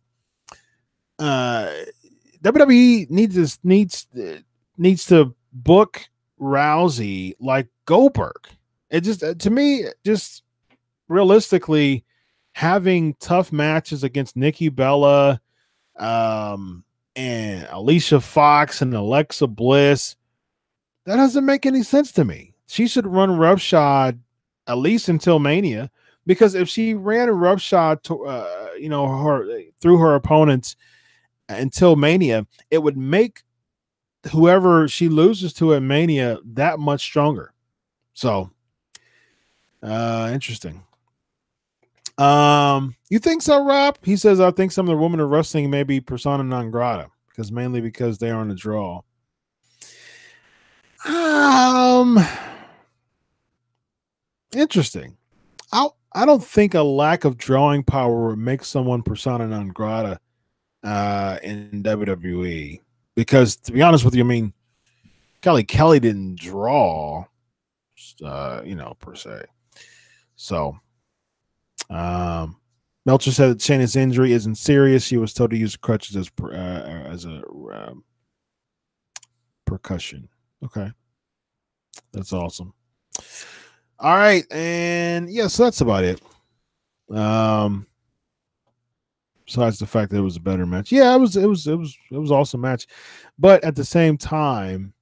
needs to book Rousey like Goldberg. It just, to me, just realistically, having tough matches against Nikki Bella, and Alicia Fox and Alexa Bliss, that doesn't make any sense to me. She should run roughshod at least until Mania, because if she ran roughshod to, through her opponents until Mania, it would make whoever she loses to at Mania that much stronger. So, interesting. You think so, Rob? He says, I think some of the women of wrestling may be persona non grata, mainly because they are on a draw. Interesting. I don't think a lack of drawing power would make someone persona non grata in WWE, because to be honest with you, I mean, Kelly didn't draw, per se. So, Meltzer said that Chyna's injury isn't serious. She was told to use crutches as a percussion. Okay, that's awesome. All right, and yeah, so that's about it. Besides the fact that it was a better match, yeah, it was awesome match, but at the same time,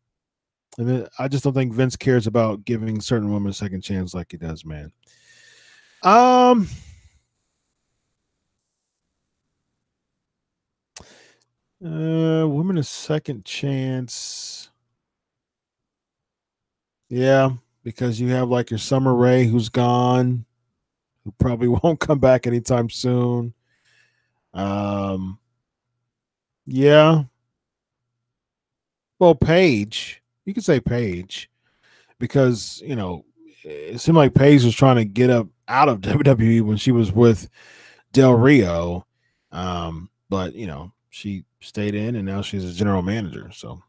I just don't think Vince cares about giving certain women a second chance like he does, man. Women a second chance. Yeah, because you have like your Summer Rae who's gone, who probably won't come back anytime soon. Yeah. Well, Paige, you could say Paige, because it seemed like Paige was trying to get up out of WWE when she was with Del Rio, but she stayed in, and now she's a general manager. So,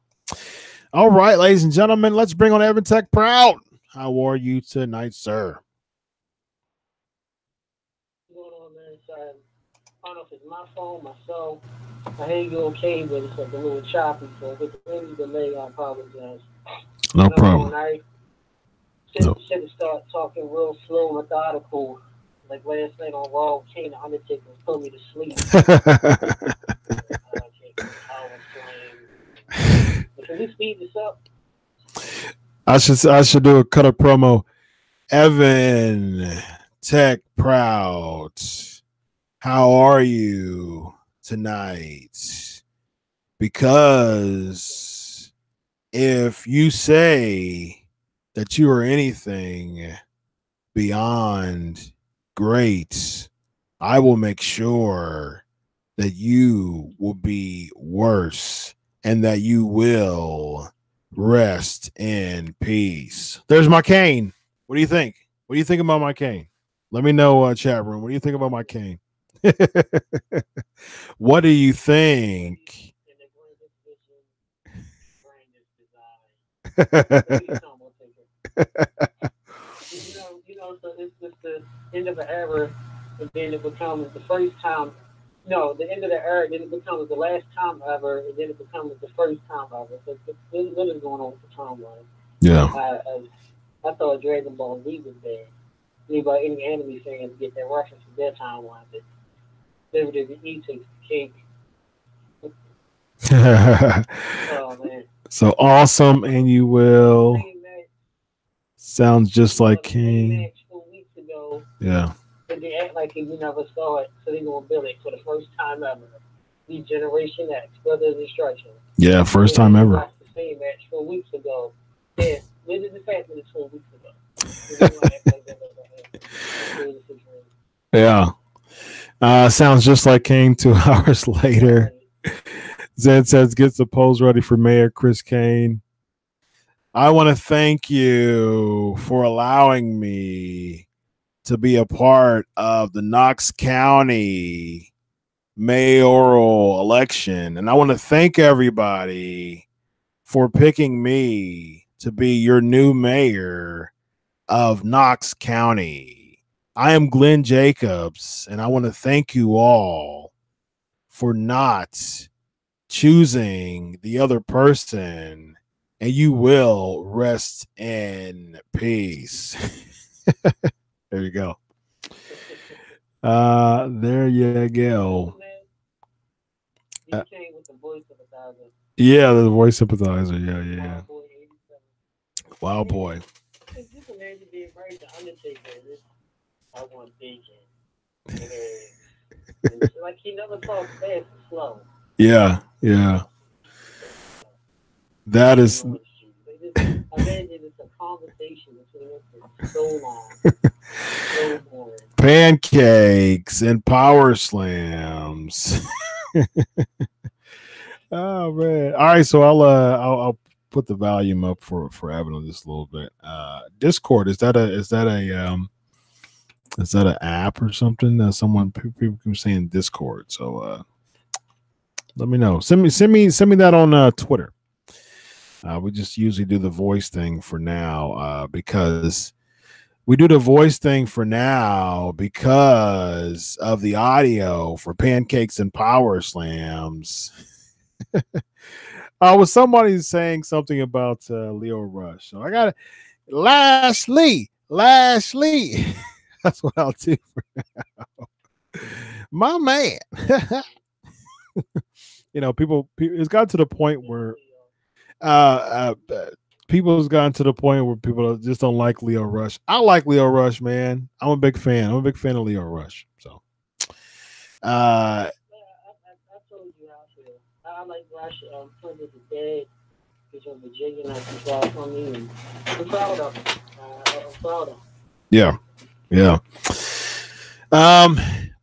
all right, ladies and gentlemen, let's bring on Evan Tech Proud. How are you tonight, sir? What's going on, man? Sorry, I don't know if it's my phone, myself. I hear you okay, but it's like a little choppy. So if it's any delay, I apologize. No problem. I should have started talking real slow, methodical. Like last night on Raw, Cena, Undertaker put me to sleep. Can we speed this up? I should do a cut of promo. Evan Tech Proud, how are you tonight? Because if you say that you are anything beyond great, I will make sure that you will be worse and that you will rest in peace. There's my cane. What do you think? What do you think about my cane? Let me know, chat room. What do you think about my cane? What do you think? So it's just the end of an era, and then it becomes the first time. No, the end of the era, then it becomes the last time ever, and then it becomes the first time ever. So what is going on with the timeline? Yeah. I thought Dragon Ball Z was bad. Any anime fans get that reference to their timeline, but WWE takes the cake. Oh man. So awesome, and you will. Sounds just like King. 2 weeks ago. Yeah. But they act like you never saw it, so they're gonna build it for the first time ever. The Generation X, Brothers Destruction. Yeah, first time ever. The same match 4 weeks ago. Yeah, when did this happen? 4 weeks ago. Yeah. Sounds just like King 2 hours later. Zed says gets the polls ready for Mayor Chris Kane. I want to thank you for allowing me to be a part of the Knox County mayoral election. And I want to thank everybody for picking me to be your new mayor of Knox County. I am Glenn Jacobs, and I want to thank you all for not choosing the other person, and you will rest in peace. There you go. There you go. Yeah, the voice sympathizer. Yeah. Wow, boy. I want bacon. Like he never talks fast and slow. Yeah. That is. Imagine it's a conversation between us for so long. So boring. Pancakes and Powerslams. Oh man! All right, so I'll put the volume up for Evan on this a little bit. Discord, is that an app or something? Someone people keep saying Discord, so let me know. Send me that on Twitter. We just usually do the voice thing for now because we do the voice thing for now because of the audio for Pancakes and Power Slams. Was somebody saying something about Lio Rush? So I got Lashley. That's what I'll do for now. My man. People, it's got to the point where people's gotten to the point where people just don't like Lio Rush. I like Lio Rush, man. I'm a big fan. I'm a big fan of Lio Rush. So, I told you how I feel. I like Rush. Put it to bed. He's from Virginia, not too far from me, and I'm proud of him. I'm proud of him. Yeah.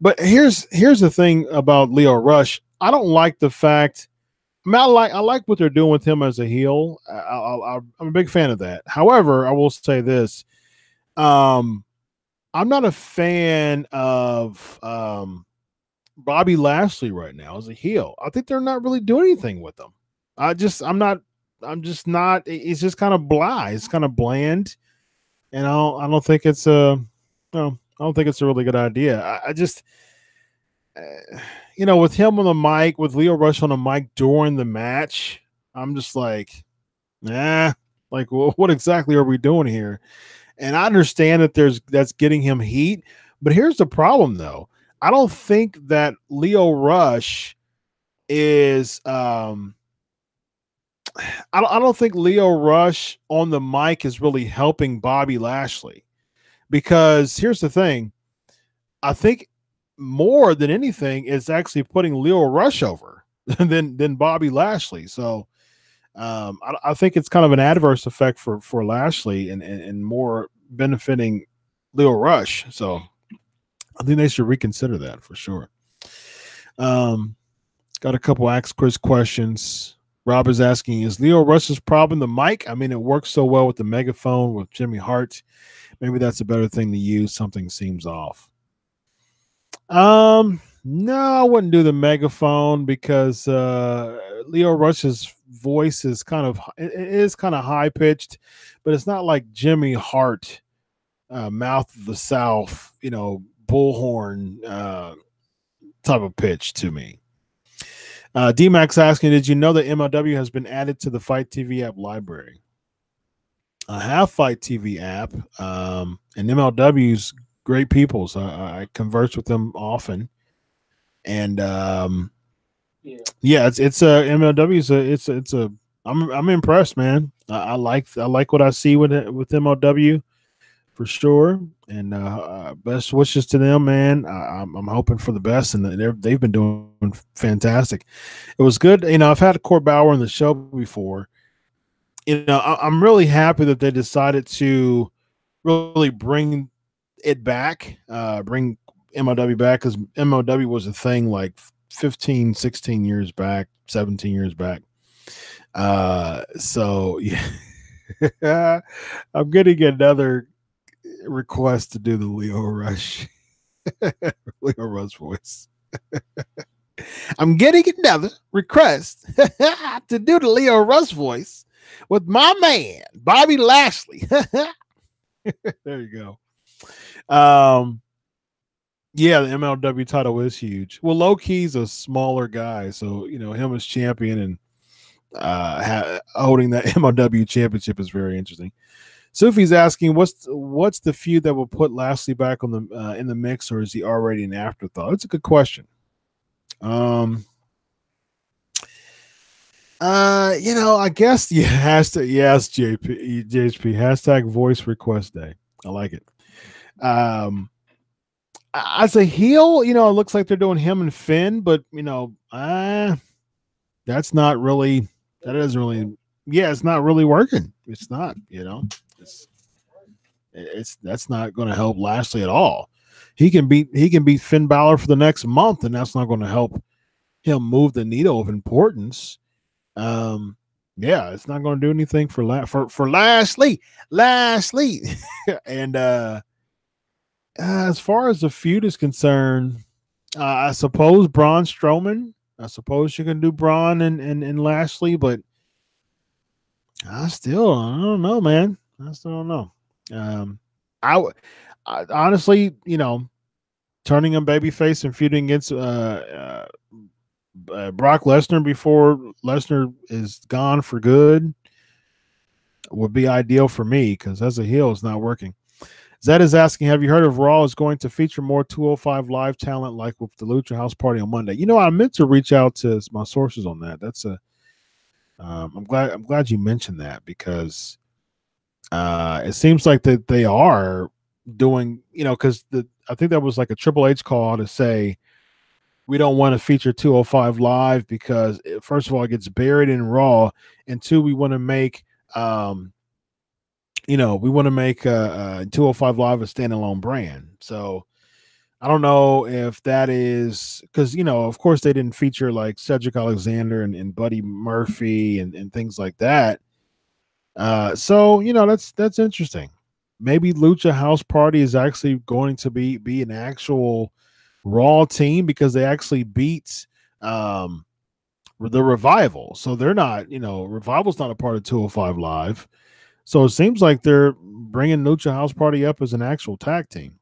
But here's the thing about Lio Rush. I don't like the fact. I mean, I like what they're doing with him as a heel. I'm a big fan of that. However, I will say this: I'm not a fan of Bobby Lashley right now as a heel. I think they're not really doing anything with him. I'm just not. It's just kind of blah. It's kind of bland, and I don't think it's I don't think it's a really good idea. I just. With him on the mic, with Lio Rush on the mic during the match, I'm just like, what exactly are we doing here? And I understand that that's getting him heat, but here's the problem, though. I don't think that Lio Rush is. I don't think Lio Rush on the mic is really helping Bobby Lashley, because here's the thing. I think more than anything is actually putting Lio Rush over than Bobby Lashley. So I think it's kind of an adverse effect for Lashley and more benefiting Lio Rush. So I think they should reconsider that for sure. Got a couple Ask Chris questions. Rob is asking, is Lio Rush's problem the mic? I mean, it works so well with the megaphone with Jimmy Hart. Maybe that's a better thing to use. Something seems off. No, I wouldn't do the megaphone because Lio Rush's voice is kind of high pitched, but it's not like Jimmy Hart, mouth of the South, bullhorn type of pitch to me. D-Max asking, did you know that MLW has been added to the Fight TV app library? I have Fight TV app, and MLW's great people, so I converse with them often, and it's MLW. I'm impressed, man. I like what I see with MLW for sure, and best wishes to them, man. I'm hoping for the best, and they've been doing fantastic. It was good, I've had Court Bauer on the show before. I'm really happy that they decided to really bring it back, bring MLW back, because MLW was a thing like 15, 16 years back, 17 years back. So yeah, I'm getting another request to do the Lio Rush voice. I'm getting another request to do the Lio Rush voice with my man Bobby Lashley. There you go. Yeah, the MLW title is huge. Well, low key's a smaller guy, so him as champion and holding that MLW championship is very interesting. Sufi's asking, what's the feud that will put Lashley back on the in the mix, or is he already an afterthought? It's a good question. I guess you has to. Yes, JP hashtag voice request day. I like it. As a heel, it looks like they're doing him and Finn, but that's not really. That isn't really. Yeah, it's not really working. It's not. It's that's not going to help Lashley at all. He can beat Finn Balor for the next month, and that's not going to help him move the needle of importance. Yeah, it's not going to do anything for Lashley. And as far as the feud is concerned, I suppose Braun Strowman. I suppose you can do Braun and Lashley, but I don't know, man. I still don't know. I honestly, turning him babyface and feuding against Brock Lesnar before Lesnar is gone for good would be ideal for me because as a heel, it's not working. Zed is asking, have you heard of Raw is going to feature more 205 live talent like with the Lucha House Party on Monday? I meant to reach out to my sources on that. That's I'm glad you mentioned that because it seems like that they are doing, because I think that was like a Triple H call to say we don't want to feature 205 live because first of all, it gets buried in Raw, and two, we want to make 205 Live a standalone brand. So I don't know if that is because, of course they didn't feature like Cedric Alexander and Buddy Murphy and things like that. So that's interesting. Maybe Lucha House Party is actually going to be an actual Raw team because they actually beat the Revival. So they're not, Revival's not a part of 205 Live. So it seems like they're bringing Lucha House Party up as an actual tag team.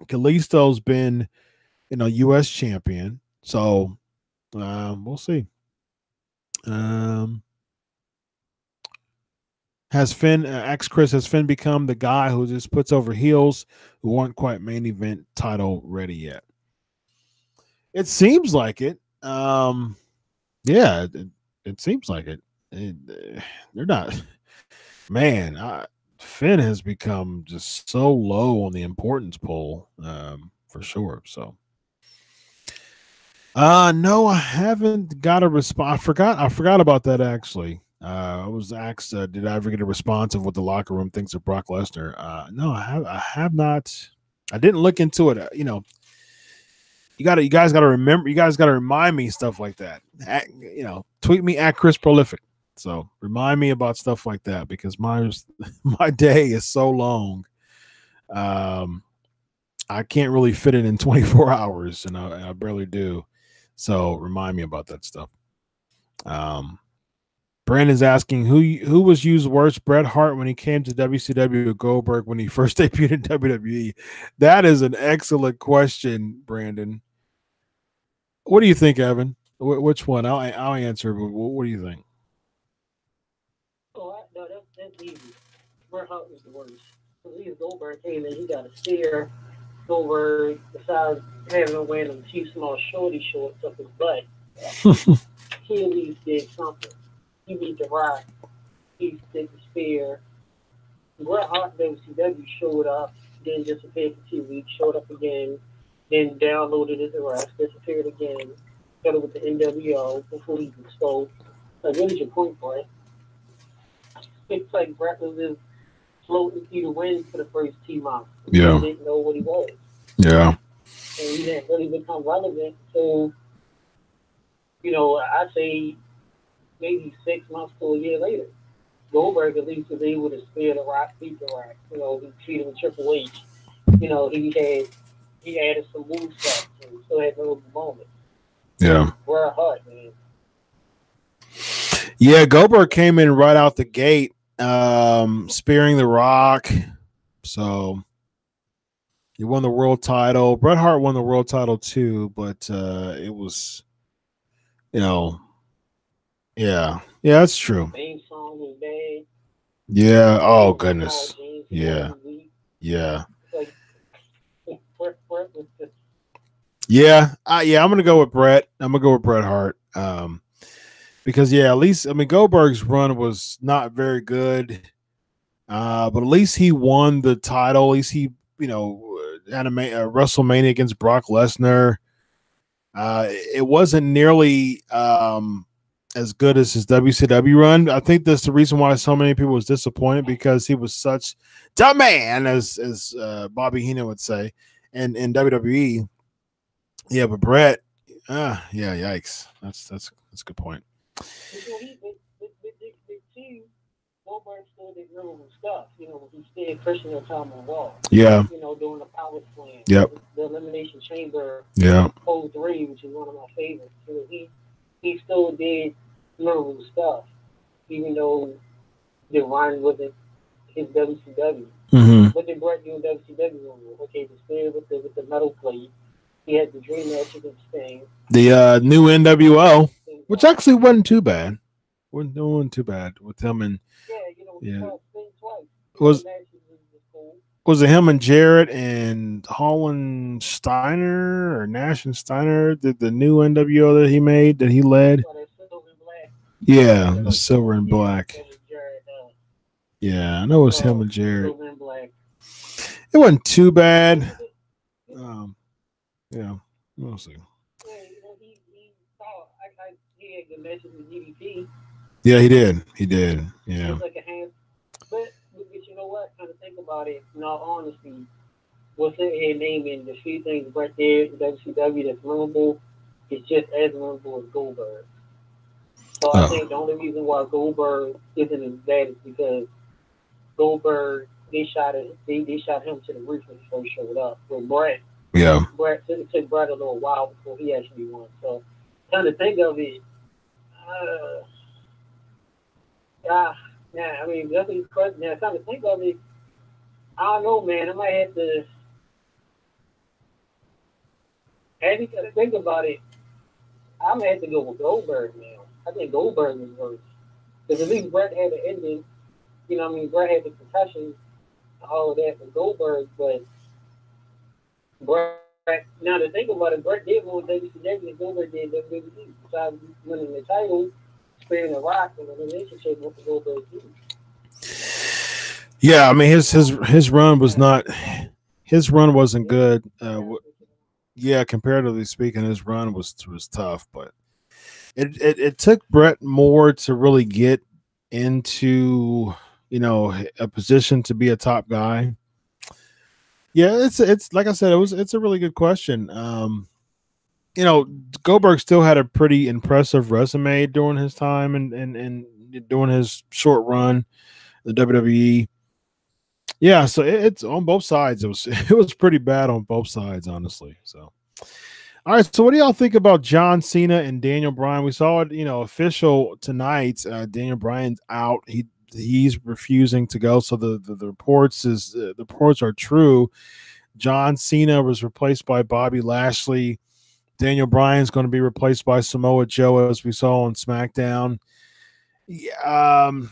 Kalisto's been, U.S. champion. So we'll see. Has Finn, asked Chris, has Finn become the guy who just puts over heels who aren't quite main event title ready yet? It seems like it. Yeah, it seems like it. They're not. Man, Finn has become just so low on the importance poll, for sure. So, no, I haven't got a response. I forgot about that actually. I was asked, did I ever get a response of what the locker room thinks of Brock Lesnar? No, I have not. I didn't look into it. You guys got to remember. You guys got to remind me stuff like that. Tweet me at Chris Prolific. So remind me about stuff like that because my day is so long. I can't really fit it in 24 hours, and I barely do. So remind me about that stuff. Brandon's asking who was used worse, Bret Hart when he came to WCW or Goldberg when he first debuted in WWE? That is an excellent question, Brandon. What do you think, Evan? Which one? I'll answer. But what do you think? Oh, no, that's easy. Bret Hart was the worst. Because Goldberg came in, he got a steer. Goldberg, besides having him wearing them few small shorty shorts up his butt, he at least did something. He beat The Rock. He did the spear. Bret Hart WCW showed up, then disappeared for 2 weeks, showed up again, then downloaded as a rest, disappeared again, got it with the NWO before he was exposed. Like, what is your point, Bret? It's like Bret was just floating through the wind for the first 2 months. Yeah. He didn't know what he was. Yeah. And he didn't really become relevant until, I say maybe 6 months to a year later. Goldberg at least was able to spear The Rock, beat The Rock. He treated with Triple H. He added some movesets and still had no moments. Yeah. Bret Hart, man. Yeah, Goldberg came in right out the gate, spearing The Rock. So he won the world title. Bret Hart won the world title too, but it was, yeah, that's true. Main song was bad. Yeah. Oh goodness. Yeah. Yeah. Yeah. I'm gonna go with Bret. I'm gonna go with Bret Hart. Because at least Goldberg's run was not very good. But at least he won the title. At least he, had a WrestleMania against Brock Lesnar. It wasn't nearly as good as his WCW run. I think that's the reason why so many people was disappointed because he was such the man, as Bobby Heenan would say, in WWE. Yeah, but Bret, yikes. That's a good point. Goldberg still did memorable stuff. He stayed Christian time on Raw. Yeah. Doing the Powerslams. Yep. The Elimination Chamber. Yeah. 03, which is one of my favorites. He still did memorable stuff, even though the run wasn't his WCW. Mm-hmm. What did Bret do in WCW? Okay, the spear with the metal plate. He had the dream match against Sting. The new NWO, which actually wasn't too bad. Wasn't too bad with him and was it him and Jarrett and Holland Steiner or Nash and Steiner? The new NWO that he made that he led. Yeah, the silver and black. Yeah, I know it was him and Jarrett. It wasn't too bad. Yeah, we'll see. Yeah, he did. He did. Yeah. But you know what? Kind of think about it. In all honesty, what's in here naming the few things Bret did in WCW that's memorable is just as memorable as Goldberg. So I think the only reason why Goldberg isn't as bad is because Goldberg they shot him to the roof when he first showed up. With Bret, it took Bret a little while before he actually won. So kind of think of it. I mean, nothing's crazy. Now, time to think of it, I don't know, man. I might have to. As you got to think about it, I might have to go with Goldberg now. I think Goldberg was worse. Because at least Bret had the ending. You know what I mean? Bret had the concussions and all of that with Goldberg, but Bret, now to think about it, Bret did win WCW and Goldberg did WWE. Besides winning the title, sparing the Rock in a relationship with the Goldberg team. Yeah, I mean his run was not his run wasn't good. Comparatively speaking, his run was tough, but it took Bret more to really get into a position to be a top guy. Yeah, it's like I said, it's a really good question. Goldberg still had a pretty impressive resume during his time and during his short run, the WWE. Yeah, so it's on both sides. It was pretty bad on both sides, honestly. So, all right. So, what do y'all think about John Cena and Daniel Bryan? We saw it, official tonight. Daniel Bryan's out. He's refusing to go. So the reports are true. John Cena was replaced by Bobby Lashley. Daniel Bryan's going to be replaced by Samoa Joe, as we saw on SmackDown. Hey,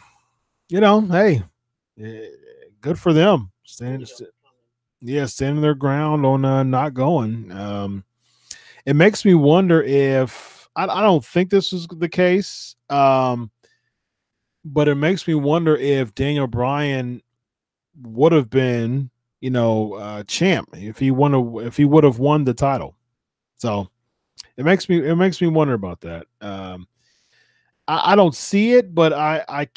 good for them. Standing their ground on not going. It makes me wonder if I don't think this is the case, but it makes me wonder if Daniel Bryan would have been, champ if he would have won the title. So it makes me wonder about that. I don't see it, but I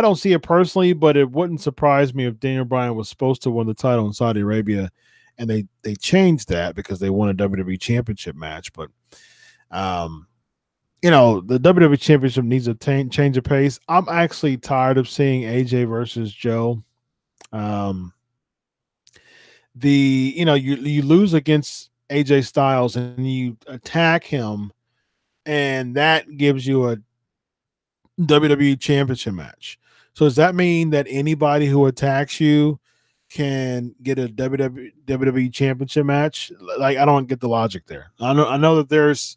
don't see it personally, but it wouldn't surprise me if Daniel Bryan was supposed to win the title in Saudi Arabia and they changed that because they won a WWE championship match. But the WWE championship needs a change of pace. I'm actually tired of seeing AJ versus Joe. You lose against AJ Styles and you attack him, and that gives you a WWE championship match. So does that mean that anybody who attacks you can get a WWE championship match? Like, I don't get the logic there. I know that there's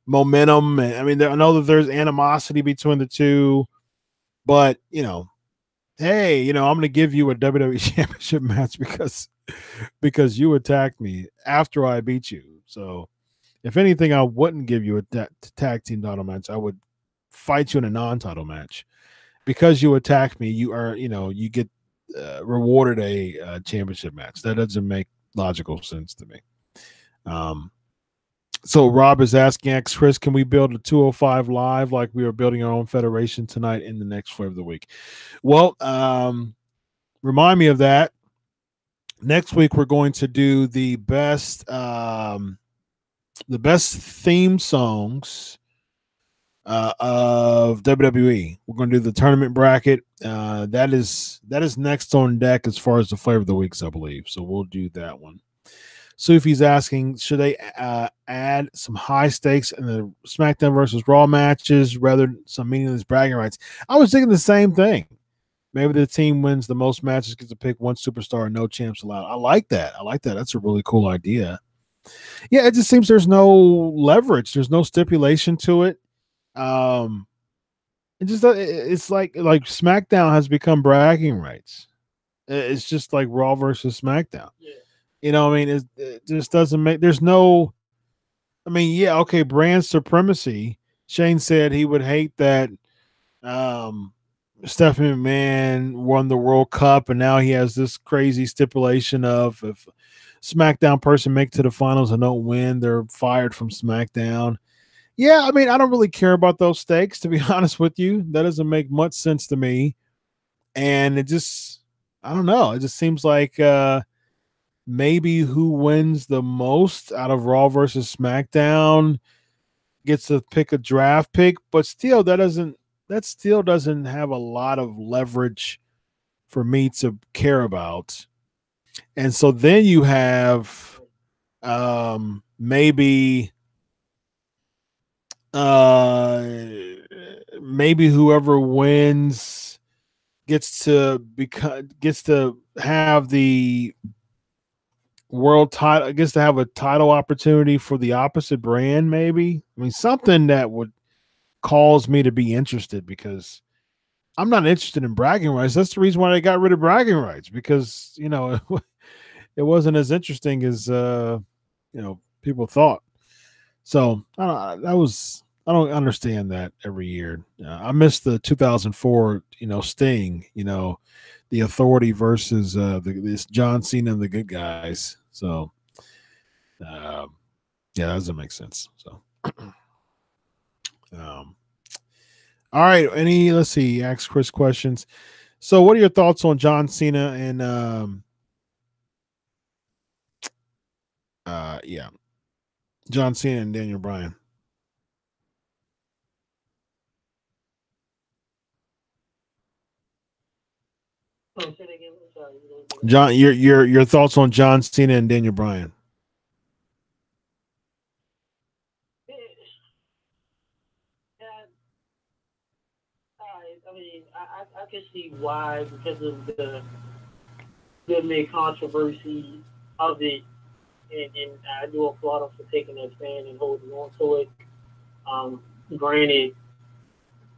momentum, and I know that there's animosity between the two, but hey, I'm going to give you a WWE championship match because you attacked me after I beat you. So if anything, I wouldn't give you a tag team title match. I would fight you in a non-title match. Because you attacked me, you get rewarded a championship match. That doesn't make logical sense to me. So Rob is asking, Chris, can we build a 205 live like we are building our own federation tonight in the next Flavor of the Week? Well, remind me of that. Next week we're going to do the best theme songs of WWE. We're going to do the tournament bracket. That is next on deck as far as the Flavor of the Weeks, I believe. So we'll do that one. Sufi's asking, should they add some high stakes in the SmackDown versus Raw matches rather than some meaningless bragging rights? I was thinking the same thing. Maybe the team wins the most matches, gets to pick one superstar and no champs allowed. I like that. That's a really cool idea. Yeah, it just seems there's no leverage. There's no stipulation to it. It's like SmackDown has become bragging rights. It's just like Raw versus SmackDown. Yeah. You know, I mean, it just doesn't make. There's no. I mean, yeah, okay, brand supremacy. Shane said he would hate that Stephanie McMahon won the World Cup, and now he has this crazy stipulation of if SmackDown person make to the finals and don't win, they're fired from SmackDown. Yeah, I mean, I don't really care about those stakes, to be honest with you. That doesn't make much sense to me. And it just, I don't know. It just seems like maybe who wins the most out of Raw versus SmackDown gets to pick a draft pick, but still that still doesn't have a lot of leverage for me to care about. And so then you have maybe maybe whoever wins gets to have the world title, gets to have a title opportunity for the opposite brand. Maybe, I mean, something that would cause me to be interested, because I'm not interested in bragging rights. That's the reason why they got rid of bragging rights, because it wasn't as interesting as people thought. So I don't understand that every year. I missed the 2004 Sting, the Authority versus this John Cena and the Good Guys. So yeah, that doesn't make sense. So all right, let's see, ask Chris questions. So what are your thoughts on John Cena and John Cena and Daniel Bryan? John, your thoughts on John Cena and Daniel Bryan? I mean, I can see why, because of the big controversy of it, and I do applaud them for taking that stand and holding on to it. Granted,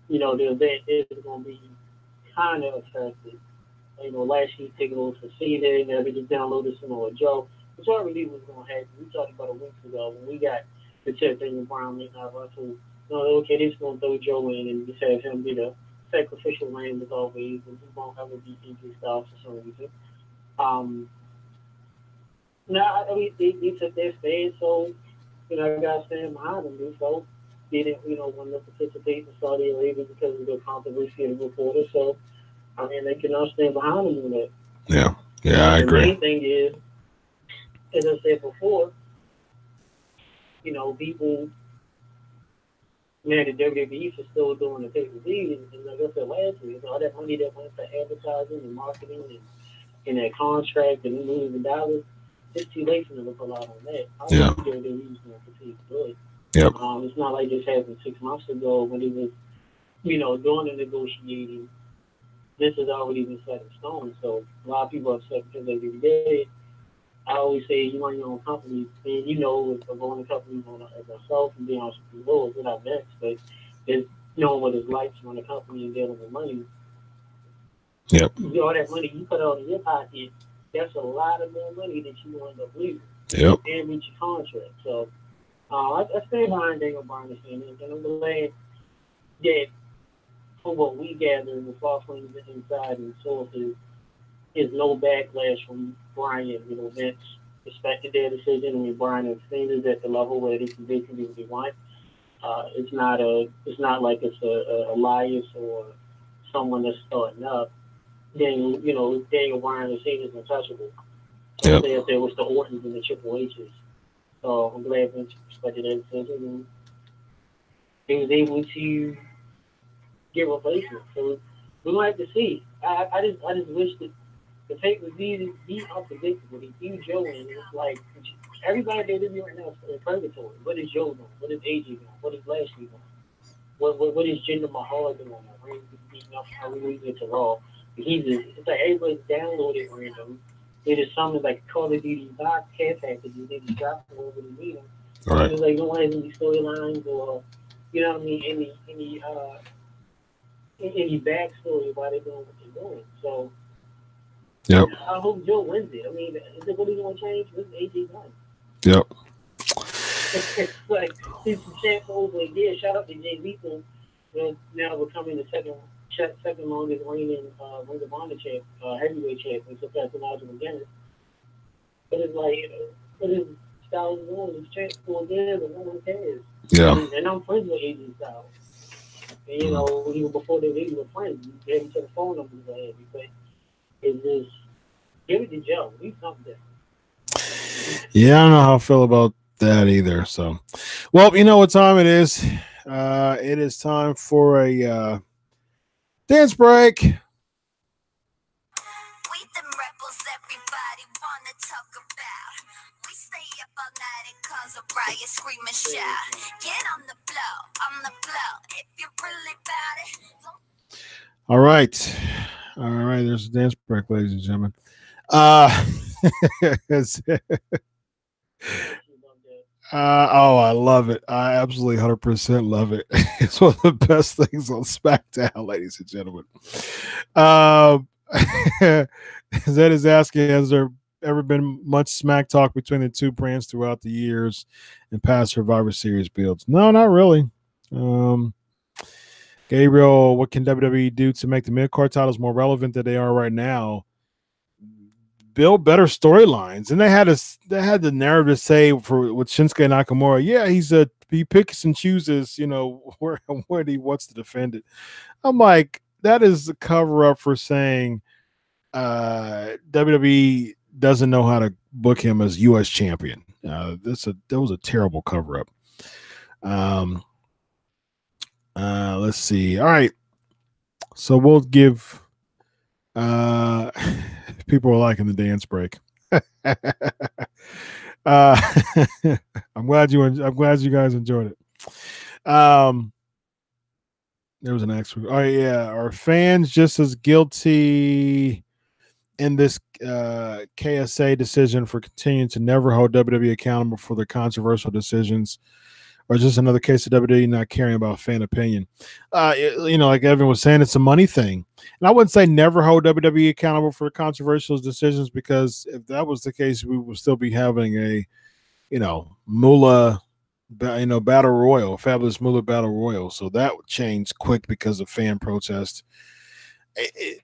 the event is going to be kind of affected. Last year tickets for Cena, and they just downloaded some more Joe, which I already knew was going to happen. We talked about a week ago when we got the Chet Daniel Bryan midnight Russell. Okay, this is going to throw Joe in and just have him be the sacrificial lamb as always, and he won't ever be AJ Styles for some reason. Now, I mean, they took their stand, so, I got to stand behind them. So, they didn't, want to participate in Saudi Arabia because of the controversy of the reporter. So, I mean, they can all stand behind them in that. Yeah, I agree. The main thing is, as I said before, people, man, the WWE is still doing the pay-per-view, and like I said last week, all that money that went for advertising and marketing and that contract and millions of dollars, it's too late for them to pull out on that. I don't think WWE is going to continue to do it. Yep. It's not like this happened 6 months ago when it was, doing the negotiating. This has already been set in stone. So a lot of people are upset because they did it. I always say you run your own company, and if I'm going to companies as myself and being honest with you, we're not next, but it's knowing what it's like to run a company and dealing with money. Yep. All that money you put out in your pocket, that's a lot of more money that you end up losing. Yep. And reach your contract. So I stand behind Daniel Bryan and I'm glad that from what we gather with Falklands inside and sources, is no backlash from Bryan. Vince respected their decision. I mean, Bryan and Cena at the level where they can do what they want. It's not like it's a Elias or someone that's starting up. Then Daniel Bryan and Cena is untouchable. So if there was the Ortons and the Triple H's. So I'm glad Vince respected their decision and he was able to get replacement. So we might have to see. I just wish that the pay-per-view be unpredictable. They do Joe in, and it's like everybody they do right now is in purgatory. What is Joe doing? What is AJ doing? What is Lashley doing? What is Jinder Mahal doing? Are we beating up? Are we losing to Raw? it's like everybody's downloaded random. They just something like Call of Duty box care packages. They just drop them over the meter. Right. It's like no one has any storylines or you know what I mean, any backstory why they're doing what they're doing. So Yep. I hope Joe wins it. I mean, is it really going to change? This is AJ done. Yep. It's like he's the champ for over a year. Shout out to Jay Lethal, now becoming the second longest reigning Ring of Honor champ, heavyweight champion, surpassing Nigel McGuinness. But it's like, what is Styles doing? He's champ for a year, but no one cares. Yeah. And I'm friends with AJ Styles. And, you know, even before they really were friends, we gave each other phone numbers ahead. But it's just, give it to Joe. He's something different. Yeah, I don't know how I feel about that either. So, well, you know what time it is. It is time for a dance break. We them rebels everybody wanna talk about. We stay up all night and cause a riot, scream and shout. Get on the floor, if you're really about it. All right. There's a dance break, ladies and gentlemen. I love it. I absolutely 100% love it. It's one of the best things on SmackDown, ladies and gentlemen. Zed is asking, has there ever been much smack talk between the two brands throughout the years and past Survivor Series builds? No, not really. Gabriel, what can WWE do to make the mid-card titles more relevant than they are right now? Build better storylines, and they had the narrative to say for with Shinsuke Nakamura. Yeah, he picks and chooses, you know, where he wants to defend it. I'm like, that is a cover up for saying WWE doesn't know how to book him as U.S. champion. That was a terrible cover up. Let's see. All right, so we'll give. People are liking the dance break. I'm glad you guys enjoyed it. There was an extra. Oh yeah, are fans just as guilty in this KSA decision for continuing to never hold WWE accountable for their controversial decisions, or just another case of WWE not caring about fan opinion? You know, like Evan was saying, it's a money thing. And I wouldn't say never hold WWE accountable for controversial decisions, because if that was the case, we would still be having a, you know, Moolah, you know, battle royal, fabulous Moolah battle royal. So that would change quick because of fan protest.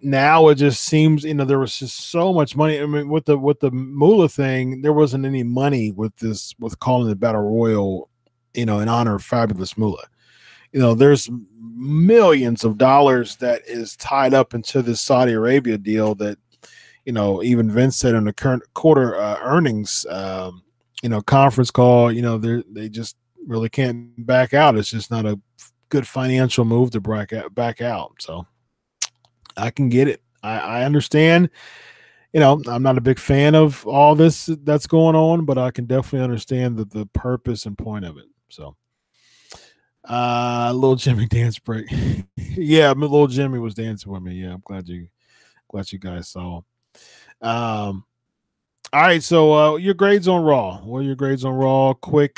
Now it just seems, you know, there was just so much money. I mean, with the Moolah thing, there wasn't any money with calling the battle royal, you know, in honor of fabulous Moolah. You know, there's millions of dollars that is tied up into this Saudi Arabia deal that, you know, even Vince said in the current quarter earnings, you know, conference call, you know, they just really can't back out. It's just not a good financial move to back out. So I can get it. I understand. You know, I'm not a big fan of all this that's going on, but I can definitely understand the purpose and point of it. So, little Jimmy dance break. Yeah, little Jimmy was dancing with me. Yeah, I'm glad you guys saw. All right, so your grades on Raw. What are your grades on Raw? Quick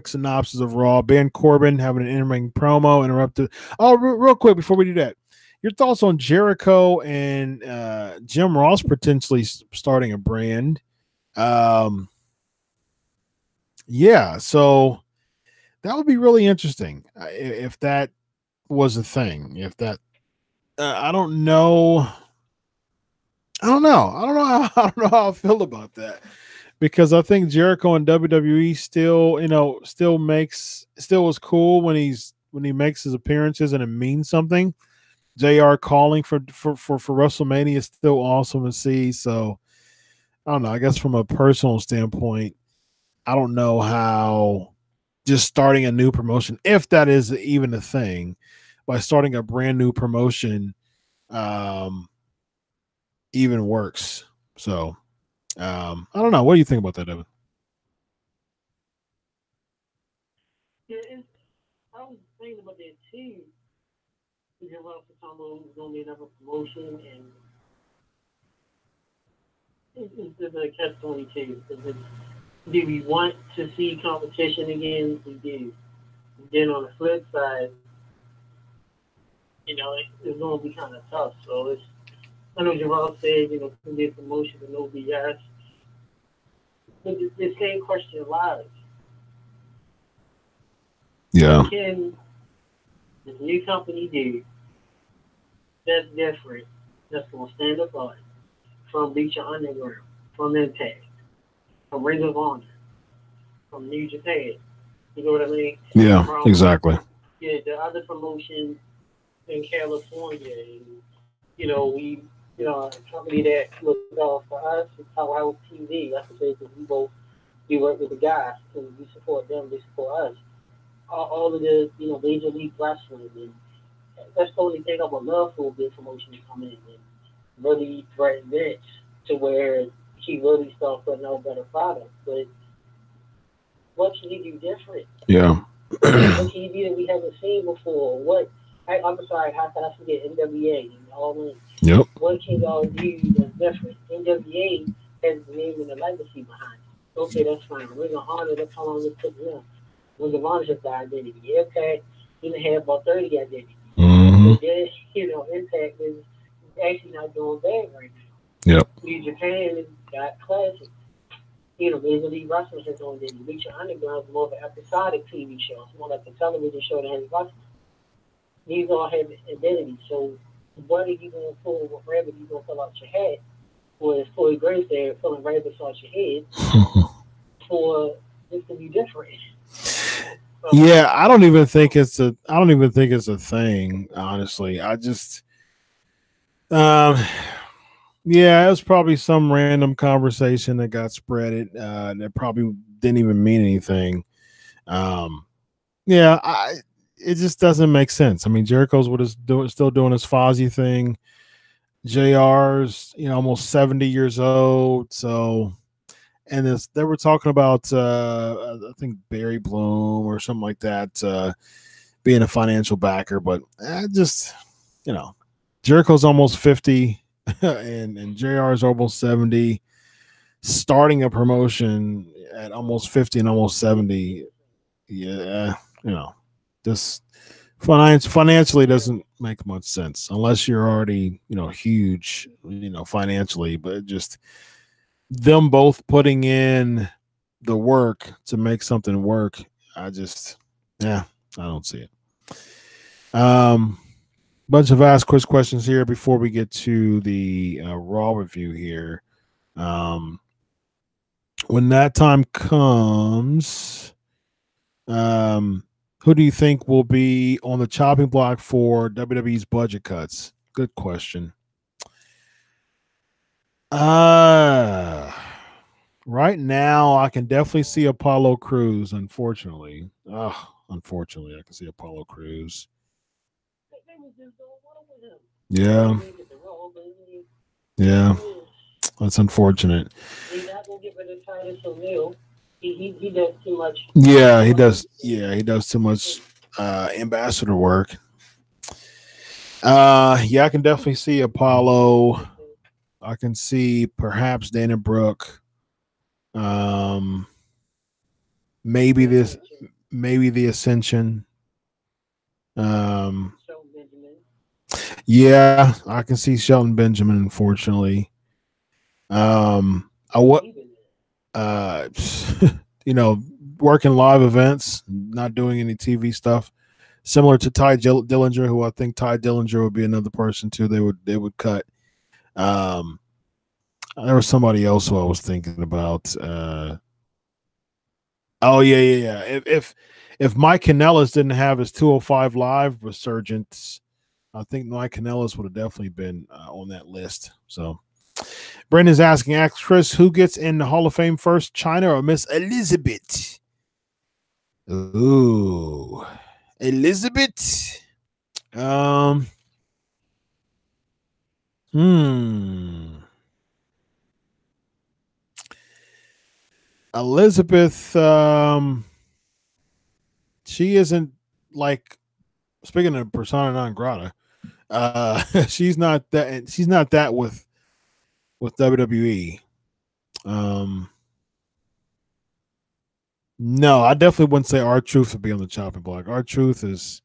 synopsis of Raw. Baron Corbin having an in-ring promo interrupted. Oh, real quick before we do that, your thoughts on Jericho and Jim Ross potentially starting a brand? Yeah, so that would be really interesting if that was a thing. If that, I don't know. I don't know how I feel about that, because I think Jericho and WWE still, you know, still is cool when he makes his appearances and it means something. JR calling for WrestleMania is still awesome to see. So I don't know. I guess from a personal standpoint, I don't know how just starting a new promotion, if that is even a thing, by starting a brand new promotion, even works. So I don't know. What do you think about that, Evan? Yeah, I was thinking about that too. Jim Ross is going to be another promotion, and it's a catch-22. Do we want to see competition again? We do. And then on the flip side, it's going to be kind of tough. So I know Jim Ross said, it's going to be a promotion with no BS. But the same question lies. Yeah. What can this new company do that's different, that's going to stand apart from Lucha Underground, from Impact, from Ring of Honor, from New Japan? You know what I mean? Yeah, exactly. Yeah, the other promotions in California, and, a company that looks out for us is Powerhouse TV. I can say because we work with the guys, and we support them, they support us. All of the, Major League Wrestling, and that's the only thing I would love for a big promotion to come in and really threaten Vince to where he really start putting out better products. But what can you do different? Yeah. What can you do that we haven't seen before? I'm sorry, how can I forget NWA and all in? Yep. What can y'all do that's different? NWA has the name and the legacy behind it. Okay, that's fine. Ring of Honor, that's how long it took them. Ring of Honor just the identity. Okay, you can have about 30 identities. Mm-hmm. But then, Impact is actually not doing bad right now. Yep. New Japan has got classics. Major League Wrestling has on the Lucha Underground is more of an episodic TV show. It's more like a television show that has wrestling. These all have identities. So what are you going to pull? What rabbit are you going to pull out your head? Or is Floyd Grace there pulling rabbits out your head for this to be different? Yeah, I don't even think it's a thing, honestly. I just yeah, it was probably some random conversation that got spreaded that probably didn't even mean anything. Yeah, it just doesn't make sense. I mean, Jericho's still doing his Fozzy thing. JR's, almost 70 years old. So, and they were talking about, I think Barry Bloom or something like that, being a financial backer. But just, Jericho's almost 50 and JR is almost 70. Starting a promotion at almost 50 and almost 70. Yeah, just financially doesn't make much sense unless you're already, huge, financially, but just them both putting in the work to make something work. I don't see it. Bunch of Ask Chris questions here before we get to the Raw review here. When that time comes, who do you think will be on the chopping block for WWE's budget cuts? Good question. Right now, I can definitely see Apollo Crews. Unfortunately, I can see Apollo Crews. Yeah, that's unfortunate. He does too much. Yeah, he does. Yeah, he does too much ambassador work. Yeah, I can definitely see Apollo. I can see perhaps Dana Brooke. Maybe the Ascension. Yeah, I can see Shelton Benjamin. Unfortunately, working live events, not doing any TV stuff, similar to Ty Dillinger, who I think Ty Dillinger would be another person too. They would cut. There was somebody else who I was thinking about. If Mike Kanellis didn't have his 205 Live resurgence, I think Mike Kanellis would have definitely been on that list. So, Brendan's asking, actress, who gets in the Hall of Fame first, Chyna or Miss Elizabeth? Ooh, Elizabeth. Elizabeth, she isn't like, speaking of persona non grata, She's not that. She's not that with WWE. No, I definitely wouldn't say R-Truth would be on the chopping block. R-Truth is,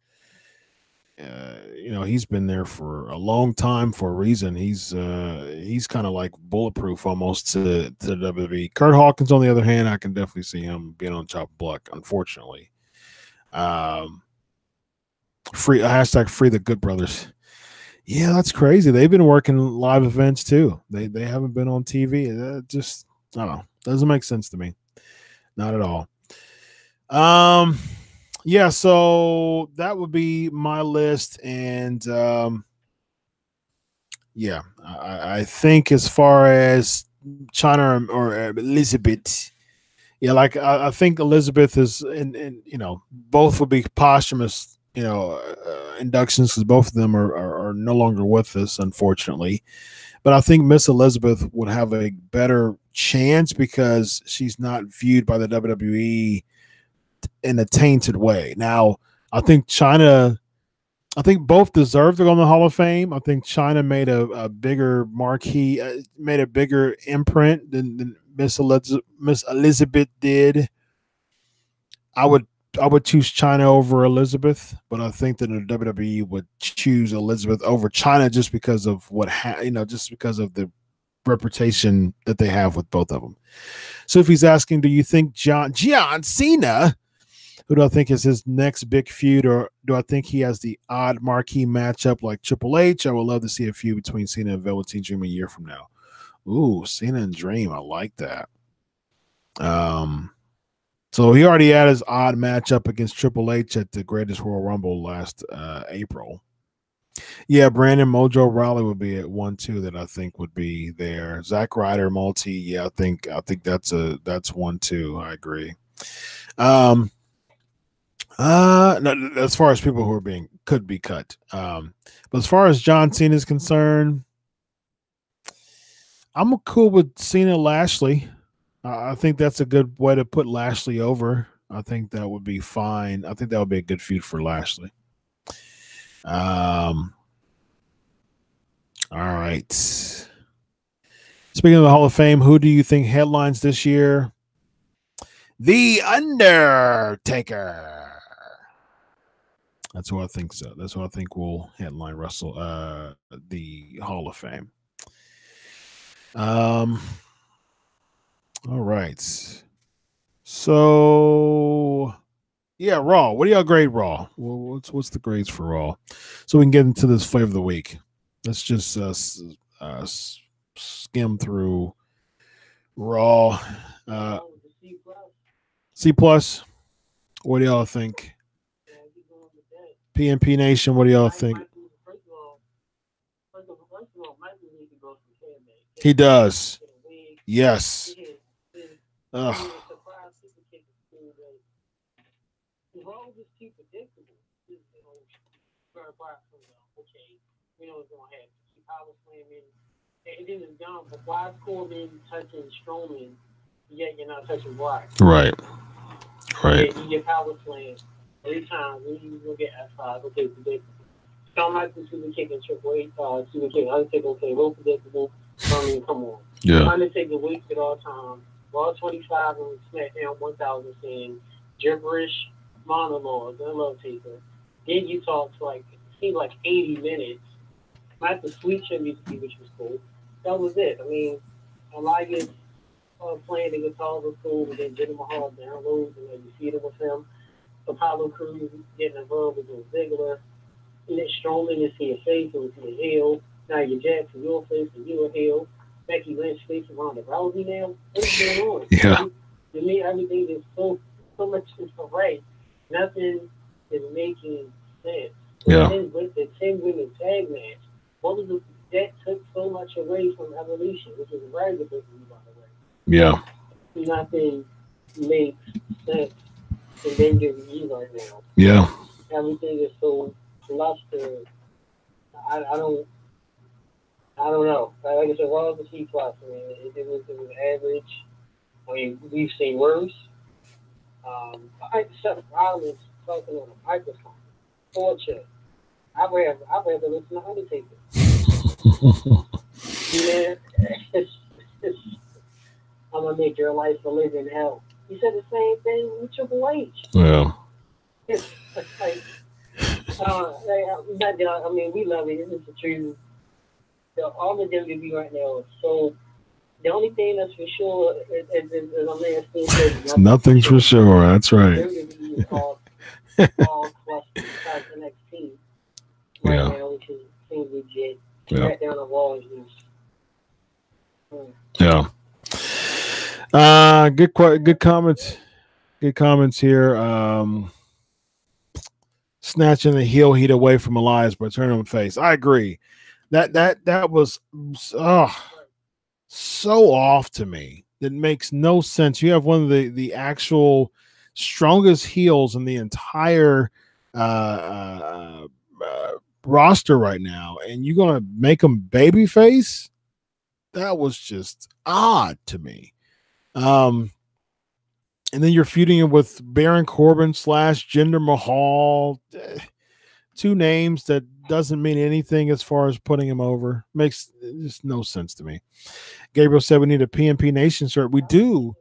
he's been there for a long time for a reason. He's kind of like bulletproof almost to WWE. Kurt Hawkins, on the other hand, I can definitely see him being on chopping block. Unfortunately, free the Good Brothers. Yeah, that's crazy. They've been working live events too. They haven't been on TV. Just I don't know. Doesn't make sense to me. Not at all. Yeah, so that would be my list, and yeah, I think as far as Chyna or Elizabeth, yeah, like I think Elizabeth is, and both would be posthumous, inductions because both of them are no longer with us, unfortunately. But I think Miss Elizabeth would have a better chance because she's not viewed by the WWE in a tainted way. Now, I think both deserve to go in the Hall of Fame. I think Chyna made a bigger marquee, made a bigger imprint than Miss Elizabeth did. I would choose Chyna over Elizabeth, but I think that the WWE would choose Elizabeth over Chyna just because of just because of the reputation that they have with both of them. So if he's asking, do you think John Cena, who do I think is his next big feud, or do I think he has the odd marquee matchup like Triple H? I would love to see a feud between Cena and Velveteen Dream a year from now. Ooh, Cena and Dream. I like that. So he already had his odd matchup against Triple H at the Greatest Royal Rumble last April. Yeah, Brandon Mojo Rawley would be at 1-2 that I think would be there. Zack Ryder, Multi. Yeah, I think that's 1-2. I agree. No, as far as people who are could be cut. But as far as John Cena is concerned, I'm cool with Cena Lashley. I think that's a good way to put Lashley over. I think that would be fine. I think that would be a good feud for Lashley. All right. Speaking of the Hall of Fame, who do you think headlines this year? The Undertaker. That's who I think so. That's who I think will headline the Hall of Fame. All right. So yeah, Raw. What do y'all grade Raw? What's the grades for Raw? So we can get into this flavor of the week. Let's just skim through Raw. C plus. What do y'all think? PNP Nation. What do y'all think? He does. Yes. Ugh. It isn't done, but why is Corbin touching Strowman, yet you're not touching Brock? Right. You get power slam 3 times, you will get F5. Okay, predictable. Shawn Michaels super kicking Triple H, super kicking Undertaker. Okay, real predictable. I mean, come on. Yeah. Undertaker waits at all times. Raw 25 and SmackDown 1000 saying gibberish monologues. I love Taker. Then you talk for seemed like 80 minutes. Not the sweet tribute, which was cool. That was it. I mean, Elias playing the guitar was cool, and then Jinder Mahal downloads, and then you see it with him. Apollo Crews getting involved with Ziggler. And then Strowman is your face, it was your heel. Now you're Jackson, your face, and you're a heel. Becky Lynch facing Ronda Rousey now. What's going on? Yeah. To me, everything is so much right. Nothing is making sense. Yeah. With the 10 women tag match, that took so much away from Evolution, which is a very good thing, by the way. Yeah. Nothing makes sense in WWE right now. Yeah. Everything is so flustered. I don't know. Like I said, Raw was a C+. I mean, it was average. I mean, we've seen worse. Seth Rollins talking on a microphone. Torture. I'd rather listen to Undertaker. Yeah, I'm gonna make your life a living hell. He said the same thing with Triple H. Yeah. It's like, I mean, we love it. It's the truth. All the WWE right now is so. The only thing that's for sure is my man still says nothing's for sure. That's right. WWE is all clustered besides NXT right now, which is seems legit. SmackDown and Raw is just. Yeah. Good comments. Good comments here. Snatching the heel heat away from Elias by turning him face. I agree. That was so off to me. It makes no sense. You have one of the actual strongest heels in the entire roster right now, and you're gonna make him babyface? That was just odd to me. And then you're feuding him with Baron Corbin / Jinder Mahal. Two names that doesn't mean anything as far as putting him over. Makes just no sense to me. Gabriel said we need a PNP Nation shirt. We do.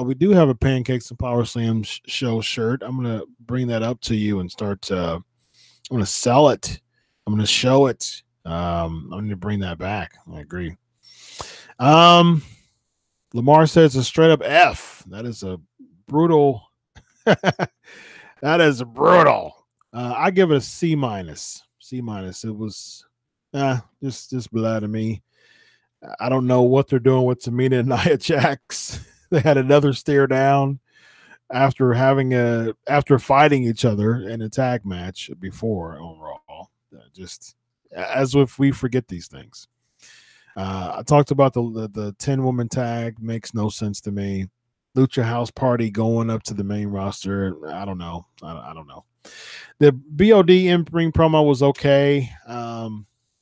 We do have a Pancakes and Powerslams show shirt. I'm going to bring that up to you and start. I'm going to sell it. I'm going to show it. I'm going to bring that back. I agree. Lamar says a straight up F. That is a brutal. That is brutal. I give it a C-. C-. It was just blah to me. I don't know what they're doing with Tamina and Nia Jax. They had another stare down after fighting each other in a tag match before on Raw. Just as if we forget these things. I talked about the 10-woman tag. Makes no sense to me. Lucha House Party going up to the main roster. I don't know. I don't know. The BOD in-ring promo was okay.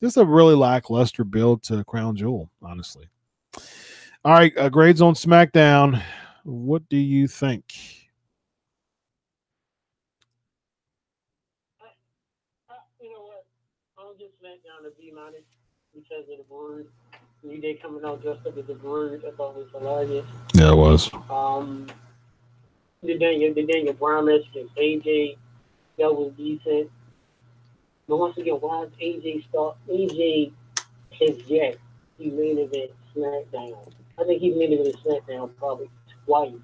Just a really lackluster build to Crown Jewel, honestly. All right, grades on SmackDown. What do you think? You know what? I'll give SmackDown a B- because of the Brood. New Day coming out dressed up as a Brood. I thought it was hilarious. Yeah, it was. The Daniel Bryan match against AJ, that was decent. But once again, why is AJ has yet he main event SmackDown? I think he main event SmackDown probably twice.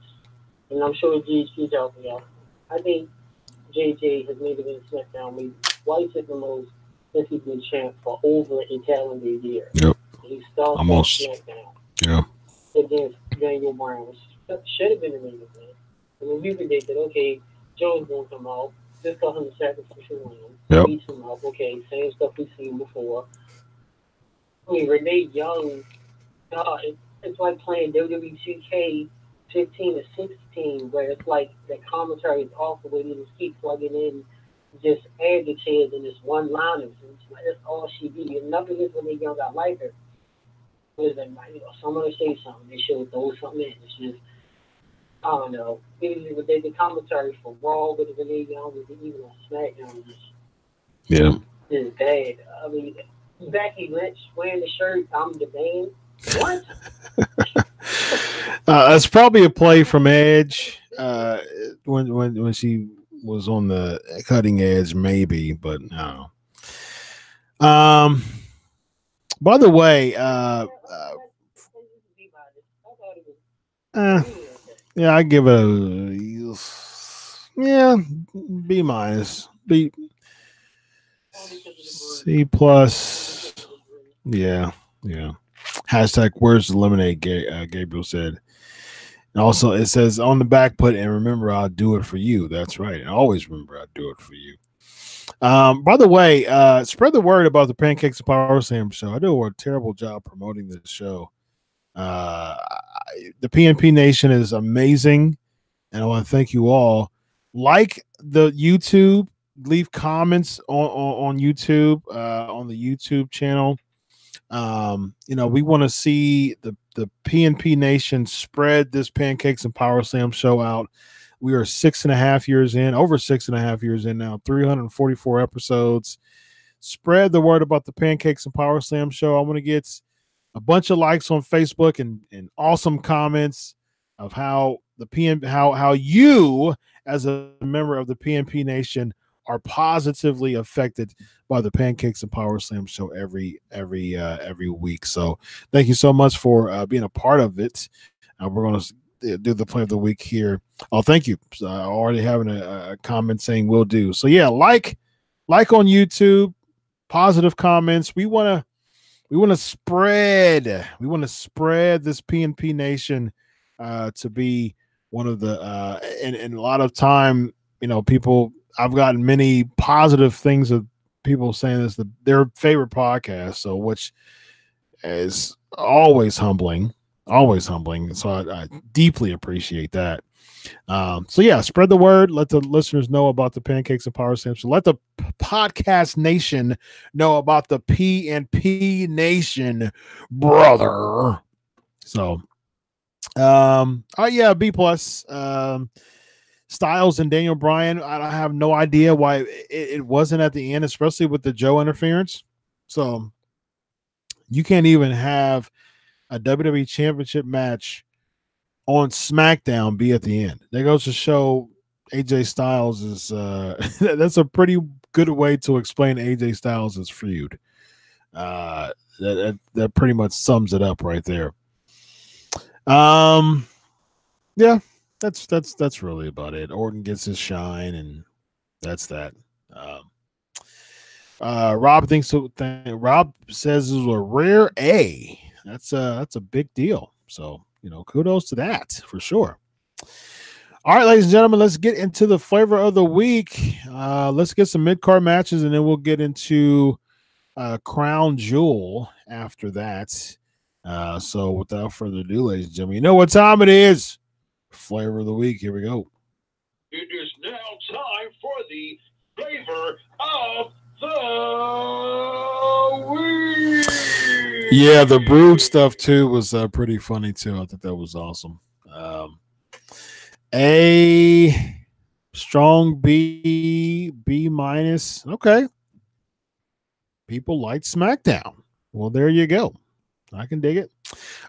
And I'm sure GHQ's helping me out. I think JJ has main event SmackDown maybe twice at the most since he's been champ for over a calendar year. Yep. He started almost SmackDown. Yeah. Against Daniel Bryan, which should have been the main event. And when we predicted, okay, Joe's going to come out. Just call him the sacrificial lamb. Yep. Beats him up. Okay, same stuff we've seen before. I mean, Renee Young, it's like playing WWE 2K 15 or 16, where it's like the commentary is awful, where you just keep plugging in just adjectives in this one liners. That's all she be. And nothing is Renee Young, I like her. Someone will say something, they should throw something in. It's just, I don't know. Even the commentary for Raw with Renee Young, even on SmackDown, is bad. I mean, Becky Lynch wearing the shirt, I'm the band. What? It's probably a play from Edge when she was on the cutting edge, maybe, but I don't know. By the way, yeah, I give it a B-, B, C+. Yeah. Hashtag where's the lemonade? Gabriel said. And also, it says on the back, put and remember, I'll do it for you. That's right. And always remember, I'll do it for you. By the way, spread the word about the Pancakes and Powerslams show. I do a terrible job promoting this show. The PNP Nation is amazing, and I want to thank you all. Like the YouTube, leave comments on YouTube, on the YouTube channel. We want to see the PNP Nation spread this Pancakes and Powerslam show out. We are over 6.5 years in now, 344 episodes. Spread the word about the Pancakes and Power Slam show. I want to get a bunch of likes on Facebook and awesome comments of how the how you as a member of the PNP Nation are positively affected by the Pancakes and Power Slam show every week. So thank you so much for being a part of it. We're going to do the play of the week here. Oh, thank you. Already having a comment saying will do. So yeah, like on YouTube, positive comments. We want to spread this PNP Nation to be one of the and a lot of time, people, I've gotten many positive things of people saying this their favorite podcast, so which is always humbling. So I deeply appreciate that. So yeah, spread the word. Let the listeners know about the Pancakes and Power Slam. So let the podcast nation know about the PNP Nation, brother. So, oh yeah, B plus. Styles and Daniel Bryan. I have no idea why it wasn't at the end, especially with the Joe interference. So you can't even have a WWE Championship match on SmackDown be at the end. That goes to show AJ Styles is that's a pretty good way to explain AJ Styles' feud. That pretty much sums it up right there. Yeah, that's really about it. Orton gets his shine, and that's that. Rob thinks so. Rob says it was a rare A. That's a big deal. So kudos to that for sure. All right, ladies and gentlemen, let's get into the flavor of the week. Let's get some mid-card matches, and then we'll get into Crown Jewel after that. So without further ado, ladies and gentlemen, you know what time it is. Flavor of the week. Here we go. It is now time for the flavor of the week. Yeah, the Brood stuff too was pretty funny too. I think that was awesome. A strong B minus. Okay. People like SmackDown. Well, there you go. I can dig it.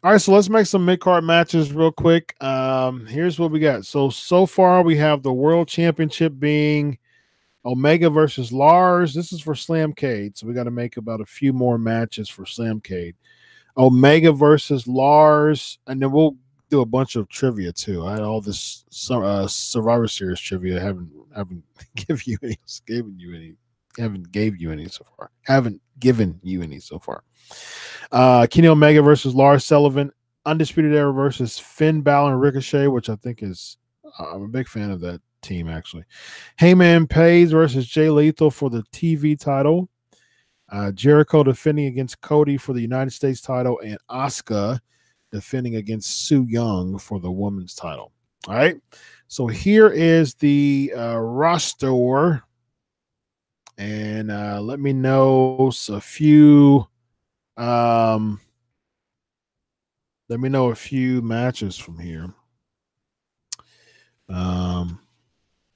All right, so let's make some mid-card matches real quick. Here's what we got. So far we have the World Championship being Omega versus Lars. This is for Slammcade, so we got to make about a few more matches for Slammcade. Omega versus Lars, and then we'll do a bunch of trivia too. I had all this Survivor Series trivia. I haven't given you any so far. Kenny Omega versus Lars Sullivan. Undisputed Era versus Finn Balor and Ricochet, which I think is I'm a big fan of that team actually. Heyman Page versus Jay Lethal for the TV title. Jericho defending against Cody for the United States title, and Asuka defending against Su Yung for the women's title. All right. So here is the roster. And let me know a few matches from here.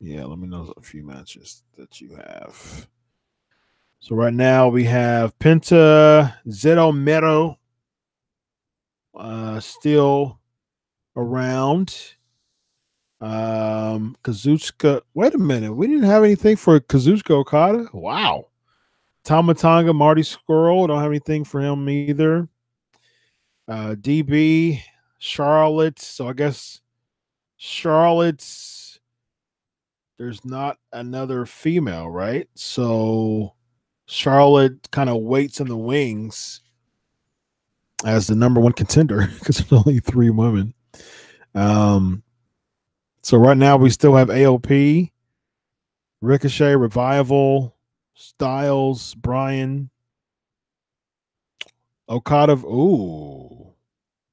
Yeah, let me know a few matches that you have. So right now we have Penta, Zero Mero still around. Kazuchika. Wait a minute. We didn't have anything for Kazuchika Okada. Wow. Tamatanga, Marty Scurll. Don't have anything for him either. DB, Charlotte. So I guess Charlotte's. There's not another female, right? So Charlotte kind of waits in the wings as the number one contender because there's only 3 women. So right now we still have AOP, Ricochet, Revival, Styles, Bryan, Okada. Ooh.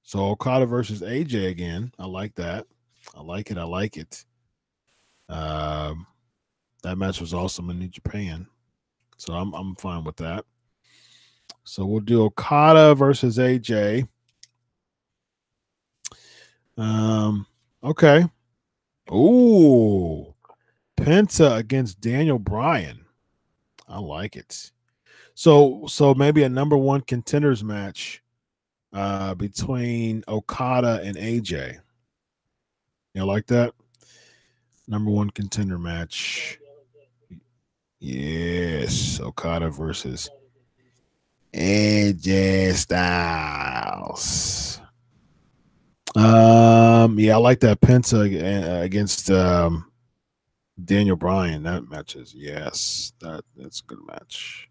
So Okada versus AJ again. I like that. I like it. That match was awesome in New Japan. So I'm fine with that. So we'll do Okada versus AJ. Okay. Ooh. Penta against Daniel Bryan. I like it. So maybe a number one contenders match between Okada and AJ. You like that? Number one contender match. Yes, Okada versus AJ Styles. Yeah, I like that Penta against Daniel Bryan. That matches, yes, that's a good match.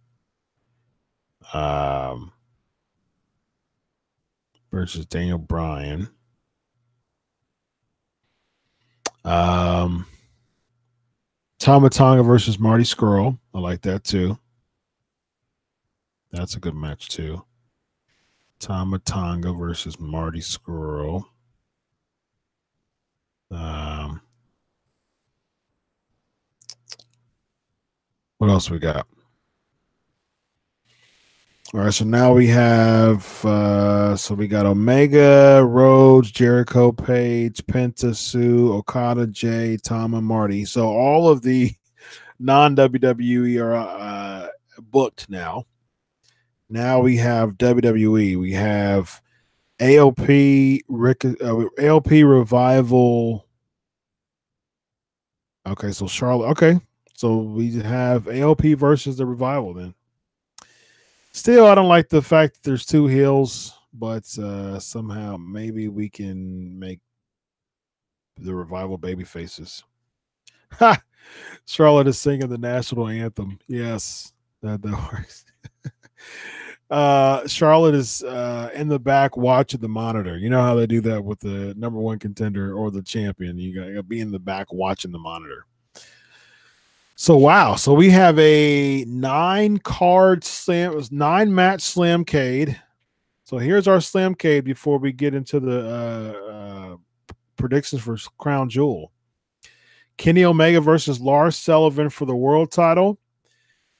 Versus Daniel Bryan. Tama Tonga versus Marty Scurll. I like that too. That's a good match too. Tama Tonga versus Marty Scurll. What else we got? All right, so now we have we got Omega, Rhodes, Jericho, Page, Penta, Sue, Okada, Jay, Tama, Marty. So all of the non-WWE are booked now. Now we have WWE. We have AOP, AOP Revival. Okay, so Charlotte. Okay, so we have AOP versus the Revival then. Still, I don't like the fact that there's two heels, but somehow maybe we can make the Revival baby faces. Ha! Charlotte is singing the national anthem. Yes, that works. Charlotte is in the back watching the monitor. You know how they do that with the number one contender or the champion. You got to be in the back watching the monitor. So wow, so we have a 9-match Slammcade. So here's our Slammcade before we get into the predictions for Crown Jewel. Kenny Omega versus Lars Sullivan for the world title.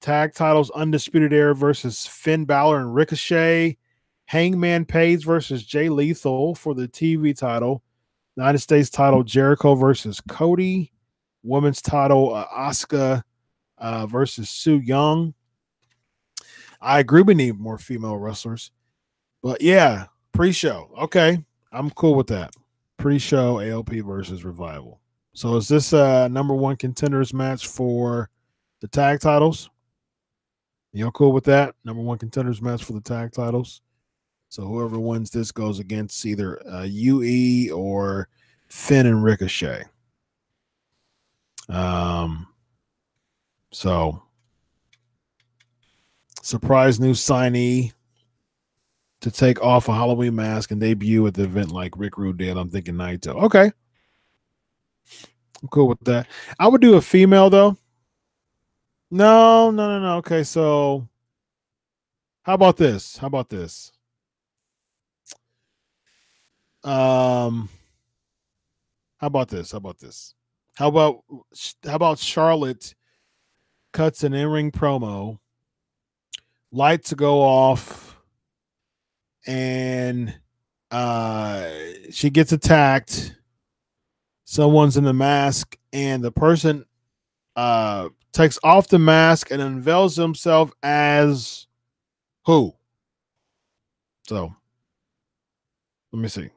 Tag titles Undisputed Era versus Finn Balor and Ricochet. Hangman Page versus Jay Lethal for the TV title. United States title Jericho versus Cody. Women's title Asuka versus Su Yung. I agree we need more female wrestlers. But yeah, pre-show. Okay, I'm cool with that. Pre-show AOP versus Revival. So is this number one contenders match for the tag titles? You cool with that? Number one contenders match for the tag titles. So whoever wins this goes against either UE or Finn and Ricochet. So surprise new signee to take off a Halloween mask and debut at the event like Rick Rude did. I'm thinking Naito. Okay. I'm cool with that. I would do a female though. No. Okay, so how about this? How about this? How about Charlotte cuts an in-ring promo, lights go off, and she gets attacked. Someone's in the mask, and the person takes off the mask and unveils himself as who? So let me see.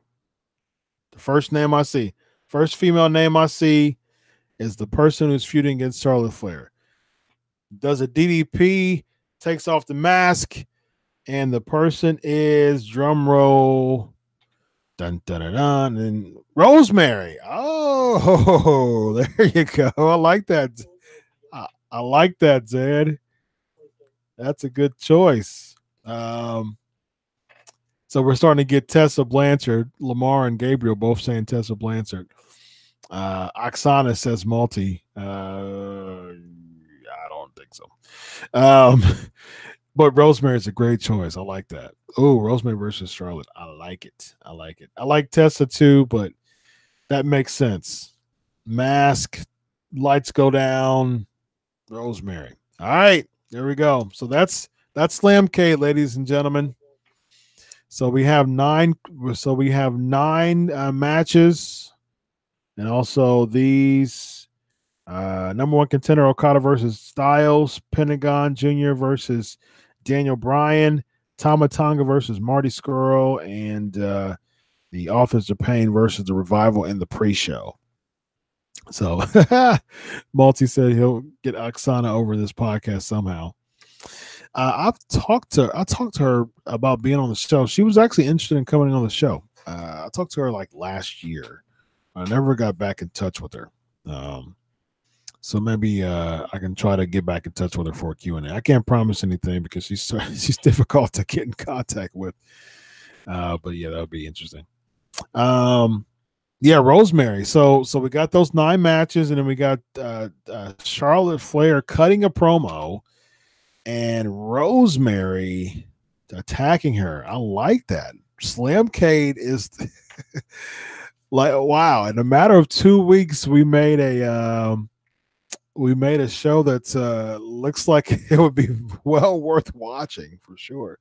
The first female name I see is the person who's feuding against Charlotte Flair. Does a DDP, takes off the mask, and the person is drum roll. Dun dun dun dun, and Rosemary. Oh, there you go. I like that. I like that, Zed. That's a good choice. So we're starting to get Tessa Blanchard, Lamar, and Gabriel both saying Tessa Blanchard. Oksana says multi. I don't think so. But Rosemary is a great choice. I like that. Oh, Rosemary versus Charlotte. I like it. I like Tessa too, but that makes sense. Mask, lights go down. Rosemary. All right, there we go. So that's Slammcade, ladies and gentlemen. So we have 9. So we have 9 matches, and also these number one contender Okada versus Styles, Pentagon Jr. versus Daniel Bryan, Tama Tonga versus Marty Scurll, and the Authors of Pain versus the Revival in the pre-show. So Multi said he'll get Oksana over this podcast somehow. I talked to her about being on the show. She was actually interested in coming on the show. I talked to her like last year. I never got back in touch with her. So maybe I can try to get back in touch with her for a Q&A. I can't promise anything because she's difficult to get in contact with. But yeah, that would be interesting. Yeah, Rosemary. So we got those 9 matches, and then we got Charlotte Flair cutting a promo and Rosemary attacking her. I like that. Slammcade is like, wow. In a matter of 2 weeks, we made a show that looks like it would be well worth watching for sure.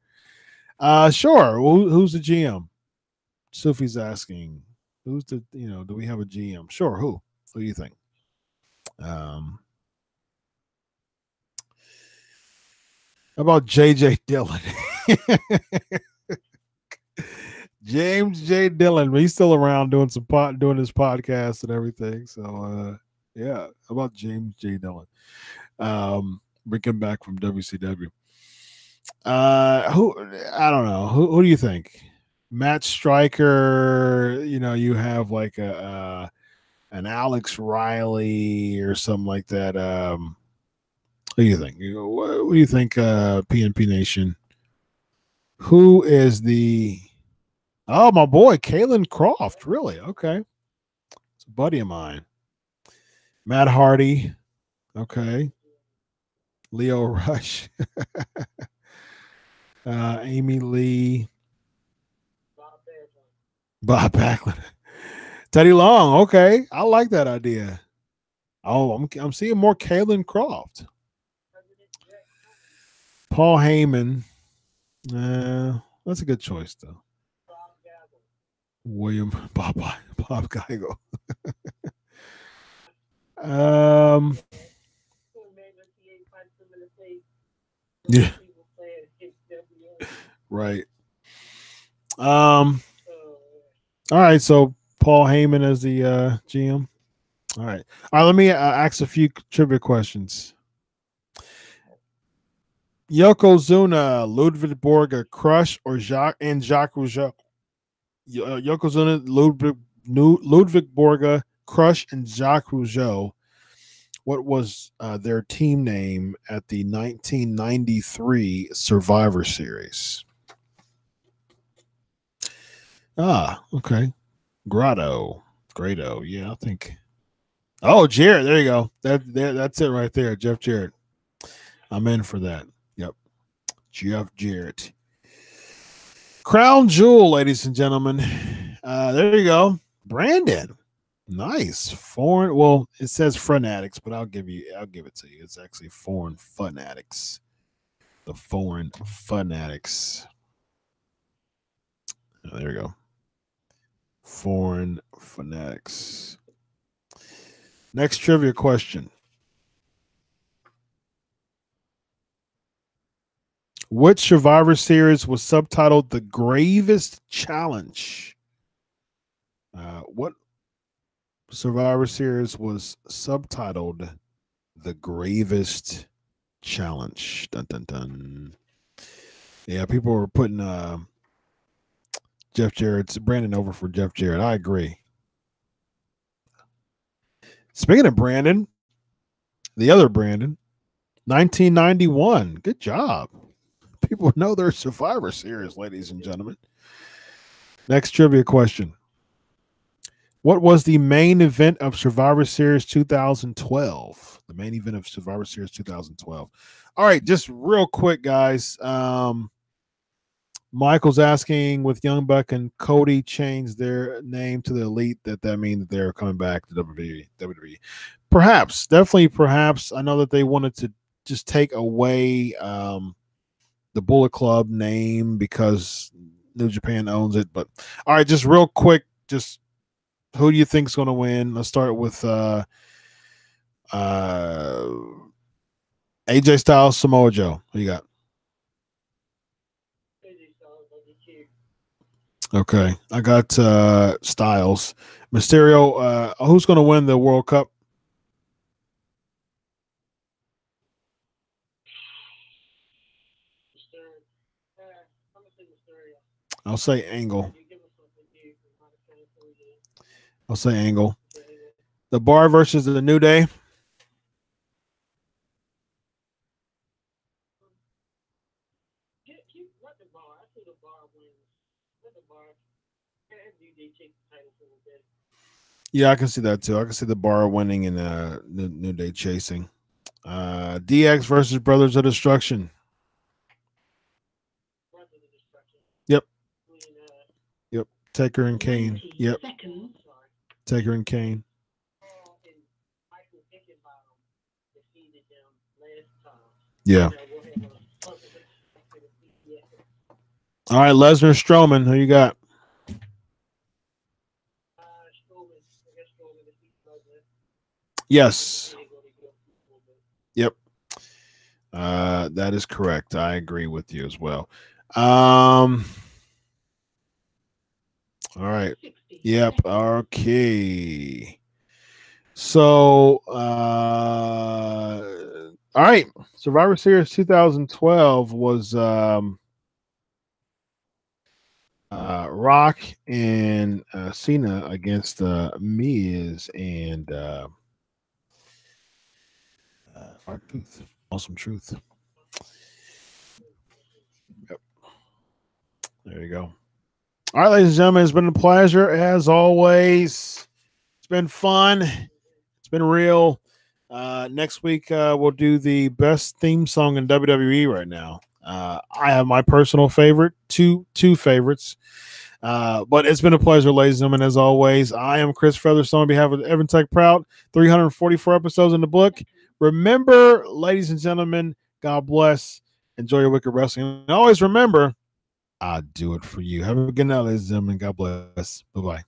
Sure. Who's the GM? Sophie's asking. Who's the, do we have a GM? Sure. Who do you think? About JJ Dillon. James J. Dillon. He's still around doing his podcast and everything. So yeah, how about James J. Dillon? Bringing back from WCW. Who, I don't know. Who do you think? Matt Stryker, you have like an Alex Riley or something like that. What do you think? What do you think, PNP Nation? Who is the... Oh, my boy, Kalen Croft. Really? Okay. It's a buddy of mine. Matt Hardy. Okay. Lio Rush. Amy Lee. Bob Backlund. Teddy Long. Okay. I like that idea. Oh, I'm seeing more Kalen Croft. Paul Heyman. That's a good choice, though. Bob Geigel. Yeah. Right. All right, so Paul Heyman as the GM. All right. Let me ask a few trivia questions. Yokozuna, Ludwig Borga, Crush, or Jacques Rougeau? Yokozuna, Ludwig Borga, Crush, and Jacques Rougeau. What was their team name at the 1993 Survivor Series? Okay. Grado. Yeah, I think. Oh, Jarrett. There you go. That's it right there. Jeff Jarrett. I'm in for that. Yep. Jeff Jarrett. Crown Jewel, ladies and gentlemen. There you go. Brandon. Nice. Foreign. Well, it says Fanatics, but I'll give it to you. It's actually Foreign Fanatics. The Foreign Fanatics. There you go. Foreign Fanatics. Next trivia question. Which Survivor Series was subtitled The Gravest Challenge? What Survivor Series was subtitled The Gravest Challenge? Dun, dun, dun. Yeah, people were putting Brandon over for Jeff Jarrett. I agree. Speaking of Brandon, the other Brandon, 1991. Good job. People know their Survivor Series, ladies and gentlemen. Next trivia question. What was the main event of Survivor Series 2012? The main event of Survivor Series 2012. All right, just real quick, guys. Michael's asking, with Young Buck and Cody changed their name to the Elite, that mean that they're coming back to WWE? Perhaps, definitely, perhaps. I know that they wanted to just take away the Bullet Club name because New Japan owns it. But all right, just real quick, just who do you think is going to win? Let's start with AJ Styles, Samoa Joe. Who you got? Okay, I got Styles. Mysterio, who's going to win the World Cup? I'll say Angle. I'll say Angle. The Bar versus the New Day. Yeah, I can see that too. I can see the Bar winning and the New Day chasing. DX versus Brothers of Destruction. Yep. Yep. Taker and Kane. Yep. Taker and Kane. Yeah. All right, Lesnar, Strowman. Who you got? Yes. Yep. That is correct. I agree with you as well. All right. Yep. Okay. So, all right. Survivor Series 2012 was Rock and Cena against Miz and Awesome Truth. Yep. There you go. All right, ladies and gentlemen, it's been a pleasure as always. It's been fun. It's been real. Next week, we'll do the best theme song in WWE right now. I have my personal favorite, two favorites. But it's been a pleasure, ladies and gentlemen, as always. I am Chris Featherstone on behalf of Evan Tech Proud. 344 episodes in the book. Remember, ladies and gentlemen, God bless. Enjoy your wicked wrestling. And always remember, I do it for you. Have a good night, ladies and gentlemen. God bless. Bye-bye.